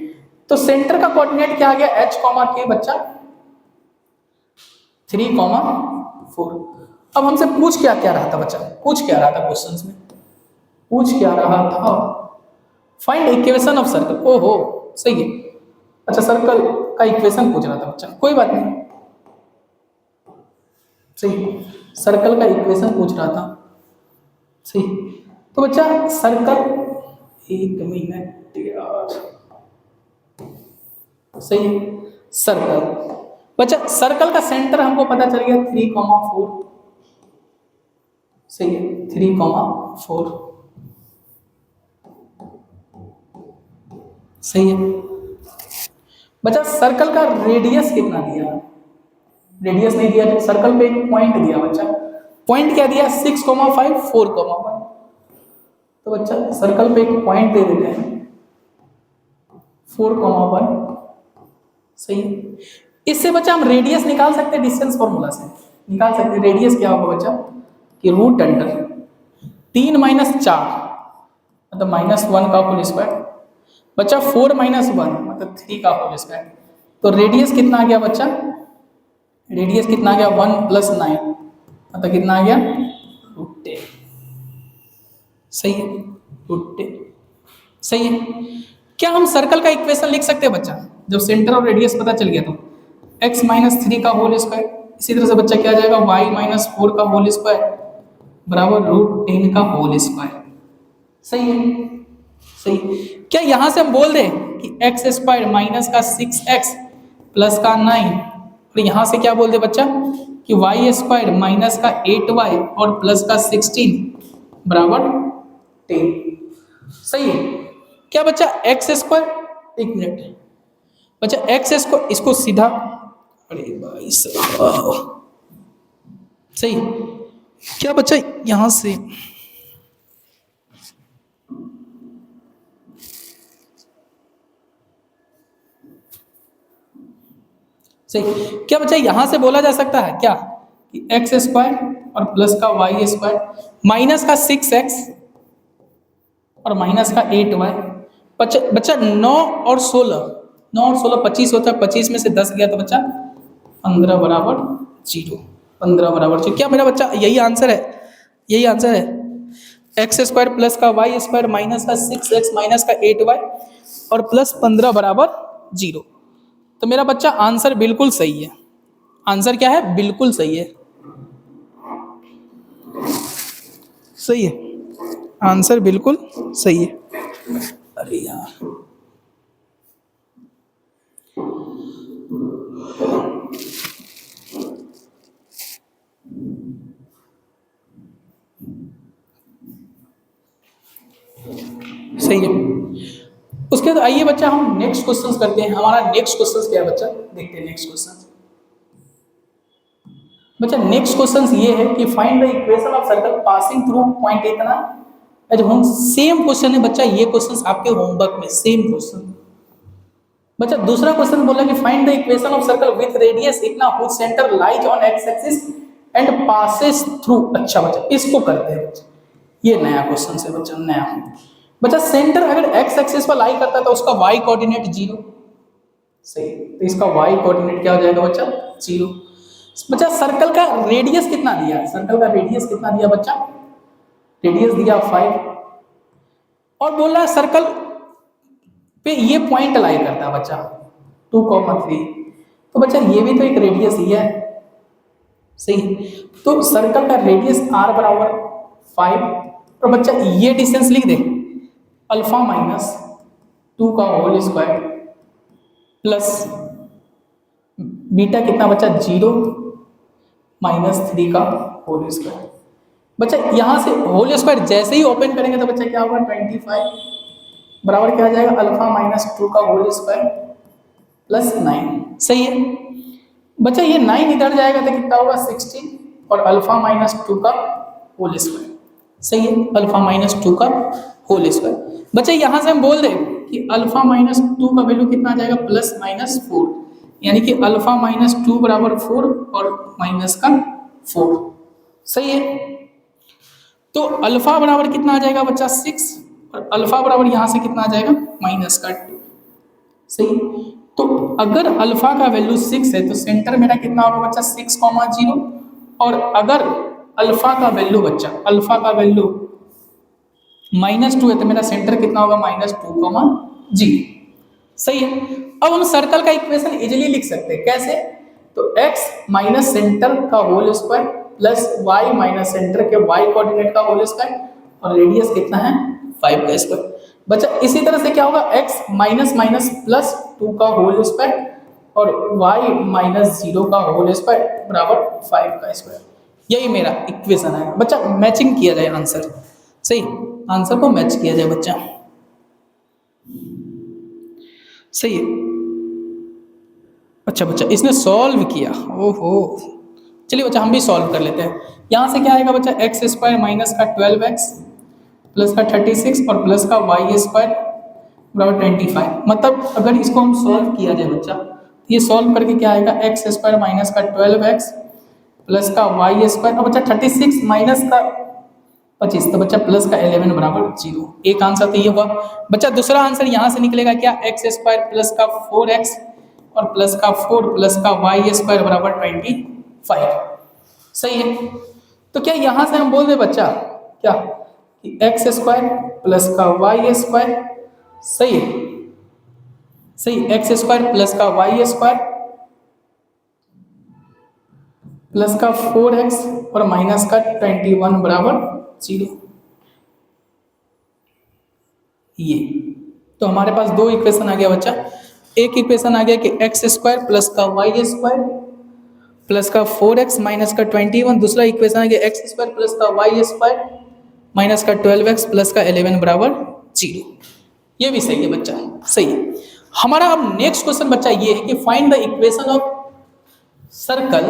तो सेंटर का कोऑर्डिनेट क्या आ गया, h कॉमा k बच्चा 3 कॉमा 4। अब हमसे पूछ क्या क्या रहा था बच्चा, पूछ क्या रहा था क्वेश्चंस में, पूछ क्या रहा था, फाइंड इक्वेशन ऑफ सर्कल। ओहो सही है, अच्छा सर्कल का इक्वेशन पूछ रहा था बच्चा, कोई बात नहीं। सही, सर्कल का इक्वेशन पूछ रहा था। सही, तो बच्चा सर्कल, एक मिनट यार। सही है, सर्कल बच्चा, सर्कल का सेंटर हमको पता चल गया 3,4। सही है, 3,4। सही है बच्चा, सर्कल का रेडियस कितना दिया, रेडियस नहीं दिया, तो सर्कल पे एक पॉइंट दिया बच्चा, पॉइंट क्या दिया 6,5 4,1। तो बच्चा सर्कल पे एक पॉइंट दे देते हैं 4,1। सही है, इससे बच्चा हम रेडियस निकाल सकते हैं, डिस्टेंस फॉर्मूला से निकाल सकते हैं। रेडियस क्या होगा बच्चा कि रूट अंडर 3 माइनस 4 मतलब -1 का होल स्क्वायर बच्चा, 4 माइनस 1 मतलब 3 का होल स्क्वायर। तो रेडियस कितना आ गया बच्चा, रेडियस कितना आ गया 1 प्लस 9 मतलब कितना आ गया √10। सही है, √10। सही है, क्या हम सर्कल का इक्वेशन लिख सकते हैं बच्चा, जब सेंटर और रेडियस पता चल गया तो x माइनस 3 का होल स्क्वायर, इसी तरह से बच्चा क्या आ जाएगा y माइनस 4 का होल स्क्वायर बराबर √10 का होल स्क्वायर। सही है, सही। क्या यहाँ से हम बोल दें कि एक्स स्क्वायर माइनस का 6x प्लस का 9, और यहाँ से क्या बोल दे बच्चा कि वाई स्क्वायर माइनस का 8y और प्लस का 16 बराबर 10। सही है, क्या बच्चा एक्स स्क्वायर, एक मिनट बच्चा, एक्स स्क्वायर इसको सीधा, अरे भाई साहब। सही, क्या बच्चा यहाँ से सही, क्या बच्चा यहाँ से बोला जा सकता है क्या कि एक्स स्क्वायर और प्लस का वाई स्क्वायर माइनस का 6x और माइनस का 8y। बच्चा 9 और 16, 9 और 16 25 होता है, 25 में से 10 गया तो बच्चा 15 बराबर 0, 15 बराबर 0। क्या मेरा बच्चा यही आंसर है, यही आंसर है, एक्स स्क्वायर प्लस का वाई स्क्वायर माइनस का 6x माइनस का 8y और प्लस 15 बराबर 0। तो मेरा बच्चा आंसर बिल्कुल सही है, आंसर क्या है बिल्कुल सही है। सही है, आंसर बिल्कुल सही है। अरे यार सही है। उसके बाद आइए बच्चा हम नेक्स्ट क्वेश्चन करते हैं। हमारा नेक्स्ट क्वेश्चन क्या है बच्चा, देखते हैं नेक्स्ट क्वेश्चन। बच्चा नेक्स्ट क्वेश्चन ये है कि find the equation of circle passing through point इतना। हम सेम क्वेश्चन है बच्चा, ये क्वेश्चन आपके होमवर्क में सेम क्वेश्चन। बच्चा दूसरा क्वेश्चन बोला कि find the equation of circle with radius इतना whose centre lies on x axis and passes through. अच्छा बच्चा इसको करते हैं बच्चा, ये नया क्वेश्चन है बच्चा, नया। बच्चा सेंटर अगर एक्स एक्सिस पर लाई करता है तो उसका वाई कोऑर्डिनेट 0, सही, तो इसका वाई कोऑर्डिनेट क्या हो जाएगा बच्चा 0। बच्चा सर्कल का रेडियस कितना दिया है, सर्कल का रेडियस कितना दिया बच्चा, रेडियस दिया 5, और बोल रहा है सर्कल पे ये पॉइंट लाई करता है बच्चा 2,3, तो बच्चा ये भी तो एक रेडियस ही है, सही। तो सर्कल का रेडियस r बराबर 5, और बच्चा ये डिस्टेंस लिख दे अल्फा माइनस 2 का होल स्क्वायर प्लस बीटा कितना बच्चा 0 माइनस 3 का होल स्क्वायर। बच्चा यहाँ से होल स्क्वायर जैसे ही ओपन करेंगे तो बच्चा क्या होगा 25 बराबर क्या आ जाएगा अल्फा माइनस 2 का होल स्क्वायर प्लस 9, सही है। बच्चा ये 9 इधर जाएगा तो कितना होगा 16 और अल्फा माइनस 2 का होल स्क्वायर, सही है, अल्फा माइनस 2 का होल स्क्वायर। बच्चा यहाँ से हम बोल दें कि अल्फा माइनस 2 का वैल्यू कितना आ जाएगा प्लस माइनस 4, यानी कि अल्फा माइनस 2 बराबर 4 और माइनस का 4, सही है। तो अल्फा बराबर कितना आ जाएगा बच्चा 6 और अल्फा बराबर यहाँ से कितना आ जाएगा माइनस का 2, सही। तो अगर अल्फा का वैल्यू 6 है तो सेंटर मेरा कितना होगा बच्चा 6,0, और अगर अल्फा का वैल्यू बच्चा अल्फा का वैल्यू -2 है तो मेरा सेंटर कितना होगा -2,0, सही है। अब हम सर्कल का इक्वेशन इजीली लिख सकते हैं, कैसे, तो x माइनस सेंटर का whole square plus y minus centre के y कोऑर्डिनेट का होल स्क्वायर और रेडियस कितना है 5 का स्क्वायर। बच्चा इसी तरह से क्या होगा x माइनस माइनस प्लस 2 का होल स्क्वायर और y माइनस 0 का होल स्क्वायर बराबर 5 का स्क्वायर। यही मेरा इक्वेशन है बच्चा। मैचिंग किया जाए आंसर, सही, आंसर को मैच किया जाए बच्चा, सही है। अच्छा बच्चा इसने सॉल्व किया, ओहो, चलिए बच्चा हम भी सॉल्व कर लेते हैं। यहाँ से क्या आएगा बच्चा एक्स स्क्वायर माइनस का 12x प्लस का 36 और प्लस का वाई स्क्वायर बराबर 25। मतलब अगर इसको हम सॉल्व किया जाए बच्चा, ये सॉल्व करके क्या आएगा एक्स स्क्वायर माइनस का 12x प्लस का वाई स्क्वायर, और बच्चा 36 माइनस का 25 तो बच्चा प्लस का 11 बराबर 0। एक आंसर तो ये हुआ बच्चा। दूसरा आंसर यहाँ से निकलेगा क्या एक्स स्क्वायर प्लस का 4x और प्लस का 4 प्लस का वाई स्क्वायर बराबर 25, सही है। तो क्या यहाँ से हम बोल दे बच्चा क्या कि एक्स स्क्वायर प्लस का वाई स्क्वायर, सही है, सही, एक्स स्क्वायर प्लस का वाई स्क्वायर प्लस का 4x और माइनस का 21 बराबर 0। ये तो हमारे पास दो इक्वेशन आ गया बच्चा। एक इक्वेशन आ गया कि एक्स स्क्वायर प्लस का वाई स्क्वायर प्लस का 4x माइनस का 21। दूसरा इक्वेशन आ गया एक्स स्क्वायर प्लस का वाई स्क्वायर माइनस का 12x प्लस का 11 बराबर 0। ये भी सही है बच्चा, सही है। हमारा अब नेक्स्ट क्वेश्चन बच्चा ये है कि find the equation of circle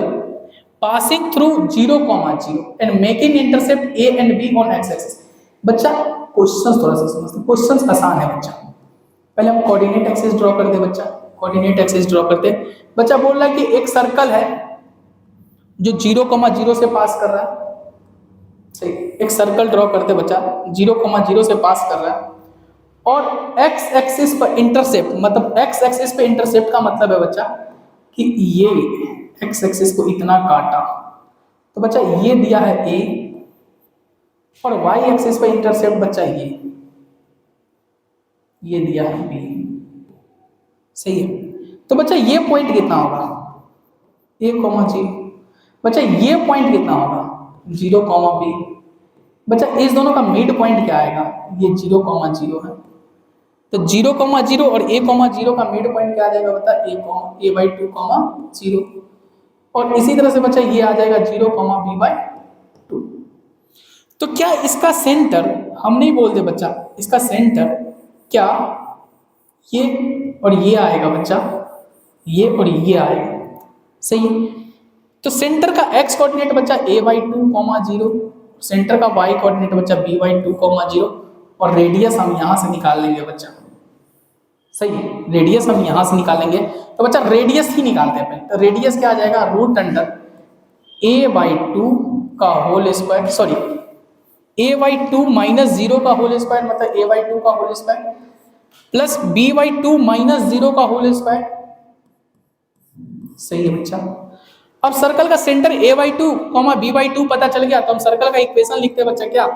passing through 0,0 and making intercept a and b on x axis. बच्चा क्वेश्चंस थोड़ा सा समझते हैं, क्वेश्चंस आसान है बच्चा। पहले हम कोऑर्डिनेट एक्सिस ड्रॉ कर दे बच्चा, कोऑर्डिनेट एक्सिस ड्रॉ करते हैं। बच्चा बोल रहा है कि एक सर्कल है जो 0,0 से पास कर रहा है, सही, एक सर्कल ड्रॉ करते बच्चा 0,0 से पास कर रहा है और x एक्सिस पर इंटरसेप्ट, मतलब x एक्सिस पे इंटरसेप्ट का मतलब है बच्चा कि ये x एक्सिस को इतना काटा, तो बच्चा ये दिया है a और y एक्सिस पे इंटरसेप्ट बच्चा ये दिया है b, सही है। तो बच्चा ये पॉइंट कितना होगा a,0, बच्चा ये पॉइंट कितना होगा 0,b। बच्चा इस दोनों का मिड पॉइंट क्या आएगा, ये 0,0 है, तो 0,0 और a,0 का मिड पॉइंट क्या आ जाएगा बता a/2,0। और इसी तरह से बच्चा ये आ जाएगा 0,b/2। तो क्या इसका सेंटर, हम नहीं बोलते बच्चा, इसका सेंटर क्या ये और ये आएगा बच्चा, ये और ये आएगा, सही है। तो तो सेंटर का x कोऑर्डिनेट बच्चा a/2, 0, सेंटर का y कोऑर्डिनेट बच्चा b/2, 0 और रेडियस हम यहां से निकाल लेंगे बच्चा। सही है, रेडियस हम यहां से निकालेंगे। तो बच्चा रेडियस ही निकालते हैं। तो रेडियस क्या आ जाएगा, √a/2 का whole square, sorry a/2 minus 0 का होल स्क्वायर, मतलब a/2 का whole square plus b/2 minus 0 का होल स्क्वायर। सही है बच्चा। अब सर्कल का सेंटर a/2, b/2 पता चल गया, तो हम सर्कल का इक्वेशन लिखते हैं बच्चा क्या,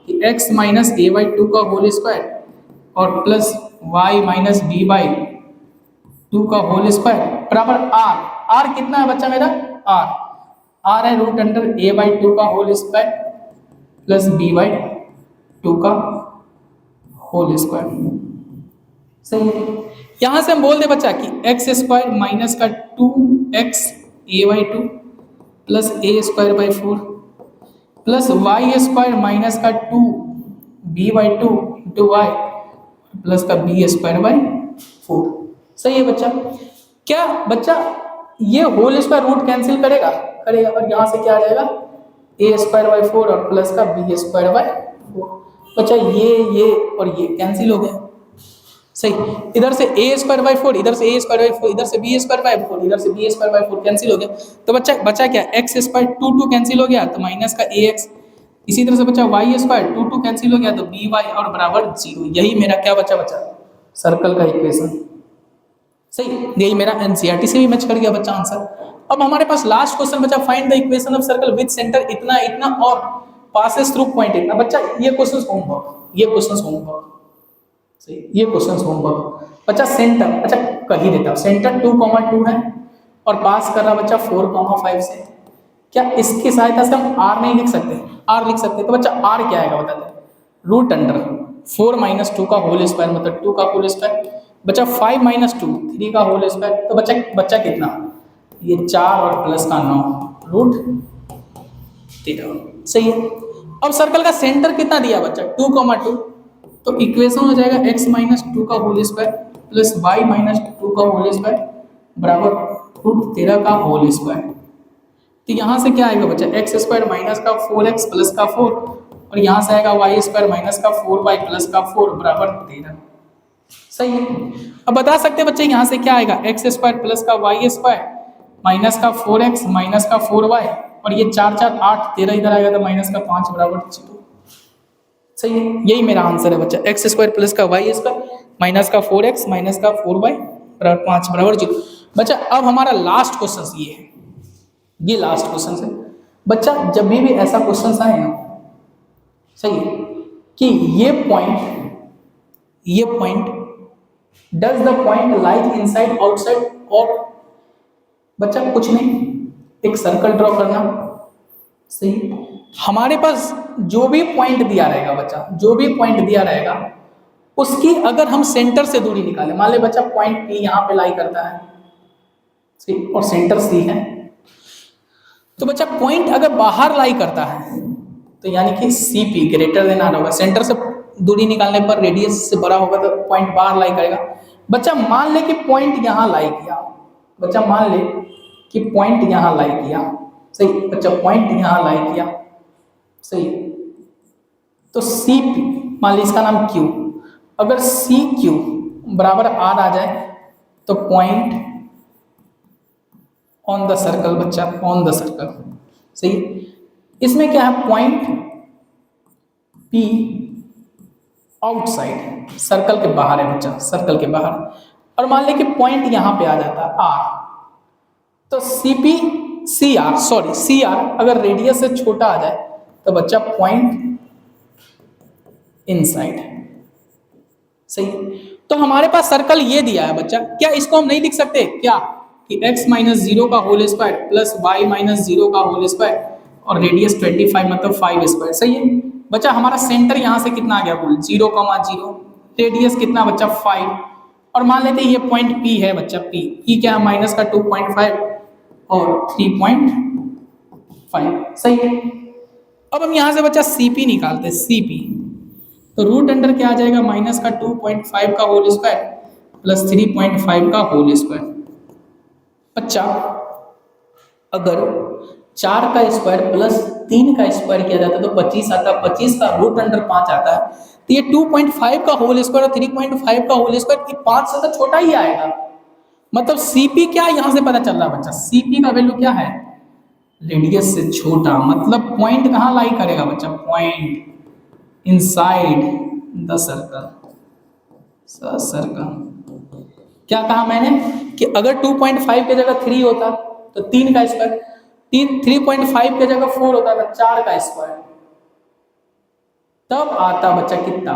कि x माइनस a/2 का होल स्क्वायर और प्लस y माइनस b/2 का होल स्क्वायर बराबर r कितना है बच्चा मेरा, r है √a/2 का होल स्क्वायर प्लस b/2 का होल स्क्वायर। सही है। यहां से हम बोल दे बच्चा कि एक्स स्क्वायर माइनस का 2x a/2 plus a²/4 plus y square minus का 2b/2 इंटू y प्लस का b²/4। सही है बच्चा। क्या बच्चा ये होल स्क्वायर रूट कैंसिल करेगा, और यहां से क्या आ जाएगा, a²/4 और प्लस का b²/4। बच्चा ये और ये कैंसिल हो गया। सही, इधर से a²/4, इधर से a²/4, इधर से b²/4, इधर से b²/4 कैंसिल हो गया। तो बच्चा क्या, x² 2 कैंसिल हो गया तो माइनस का ax, इसी तरह से बच्चा y² 2 कैंसिल हो गया तो by और बराबर 0। यही मेरा क्या बच्चा सर्कल का इक्वेशन। सही, यही मेरा एनसीईआरटी से भी मैच कर गया बच्चा आंसर। अब हमारे पास लास्ट क्वेश्चन बचा, find the equation of circle with centre इतना इतना और पासेस थ्रू पॉइंट इतना। बच्चा ये क्वेश्चंस होमवर्क, ये क्वेश्चंस होमवर्क बच्चा। सेंटर अच्छा कह ही देता हूं, सेंटर 2,2 है और पास कर रहा बच्चा 4,5 से। क्या इसकी सहायता से हम r नहीं लिख सकते, r लिख सकते। तो बच्चा r क्या आएगा बताते हैं, √4 माइनस 2 का होल स्क्वायर मतलब 2 का होल स्क्वायर बच्चा 5 माइनस 2 3 का होल स्क्वायर। तो बच्चा कितना, ये 4 और प्लस का 9 √13। सही है। अब सर्कल का सेंटर कितना दिया बच्चा 2,2, तो इक्वेशन हो जाएगा x माइनस 2 का whole square plus y minus 2 का होल स्क्वायर बराबर √13 का होल स्क्वायर। तो यहाँ से क्या आएगा बच्चा, x² माइनस का 4x प्लस का 4 और यहाँ से आएगा y² माइनस का 4y प्लस का 4 बराबर 13। सही है। अब बता सकते हैं बच्चे यहाँ से क्या आएगा, x² प्लस का y² माइनस का 4x माइनस का 4y और ये 4 4 8 13 इधर आएगा तो माइनस का 5 बराबर 0। सही है, यही मेरा आंसर है बच्चा, x² प्लस का y² माइनस का 4x माइनस का 4y बराबर 5 बराबर 0। बच्चा अब हमारा लास्ट क्वेश्चन ये है, ये लास्ट क्वेश्चन है बच्चा। जब भी ऐसा क्वेश्चन आए ना, सही है, कि ये point does the point like inside outside, और बच्चा कुछ नहीं, एक सर्कल ड्रॉ करना। सही, हमारे पास जो भी पॉइंट दिया रहेगा बच्चा, जो भी पॉइंट दिया रहेगा उसकी अगर हम सेंटर से दूरी निकालें, मान ले बच्चा पॉइंट P यहाँ पे लाई करता है, सही, और सेंटर C है, तो बच्चा पॉइंट अगर बाहर लाई करता है तो यानी कि CP ग्रेटर देन आर होगा। सेंटर से दूरी निकालने पर रेडियस से बड़ा होगा तो पॉइंट बाहर लाई करेगा। बच्चा मान ले कि पॉइंट यहाँ लाई किया, बच्चा मान ले कि पॉइंट यहाँ लाई किया, सही बच्चा, पॉइंट यहाँ लाई किया, सही। तो CP मान ली इसका नाम Q, अगर CQ बराबर R आ जाए तो पॉइंट ऑन द सर्कल बच्चा, ऑन द सर्कल। सही, इसमें क्या है, पॉइंट P आउटसाइड, सर्कल के बाहर है बच्चा, सर्कल के बाहर। और मान ले कि पॉइंट यहां पे आ जाता है R, तो CR अगर रेडियस से छोटा आ जाए तो बच्चा पॉइंट इनसाइड। सही, तो हमारे पास सर्कल ये दिया है बच्चा, क्या इसको हम नहीं लिख सकते क्या, कि x माइनस 0 का whole square plus y minus 0 का होल स्क्वायर और रेडियस 25 मतलब 5 स्क्वायर। सही है बच्चा, हमारा सेंटर यहाँ से कितना आ गया, बोल 0,0, रेडियस कितना बच्चा 5, और मान लेते हैं ये पॉइंट P है बच्चा, P क्या है माइनस का 2.5 और 3.5। सही है। अब हम यहाँ से बच्चा CP निकालते हैं, CP तो रूट अंडर क्या आ जाएगा, माइनस का 2.5 का होल स्क्वायर प्लस 3.5 का होल स्क्वायर। बच्चा अगर 4 का स्क्वायर प्लस 3 का स्क्वायर किया जाता है तो 25 आता है, 25 का रूट अंडर 5 आता है, तो ये 2.5 का होल स्क्वायर और 3.5 का होल स्क्वायर, ये 5 से तो छोटा ही आएगा। मतलब सीपी क्या यहां से पता चल रहा है बच्चा, सीपी का वैल्यू क्या है, रेडियस से छोटा। मतलब पॉइंट कहाँ लाई करेगा बच्चा, point inside the circle, circle. क्या कहा मैंने कि अगर 2.5 की जगह 3 होता तो 3 का स्क्वायर, 3.5 की जगह 4 होता था 4 का स्क्वायर, तब आता बच्चा कितना,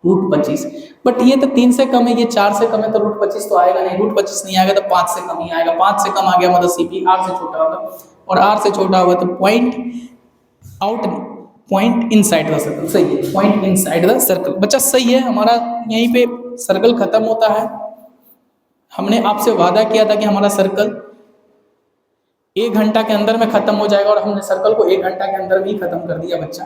रूट 25। बट ये तो 3 से कम है, ये 4 से कम है, तो रूट 25 तो आएगा नहीं, रूट 25 नहीं आएगा तो 5 से कम ही आएगा, 5 से कम आ गया मतलब सीपी आर से छोटा होगा, और आर से छोटा होगा तो point out, point inside the circle. सही है, पॉइंट इनसाइड द सर्कल बच्चा, सही है। हमारा यहीं पे सर्कल खत्म होता है। हमने आपसे वादा किया था कि हमारा सर्कल 1 घंटा के अंदर में खत्म हो जाएगा, और हमने सर्कल को 1 घंटा के अंदर भी खत्म कर दिया बच्चा।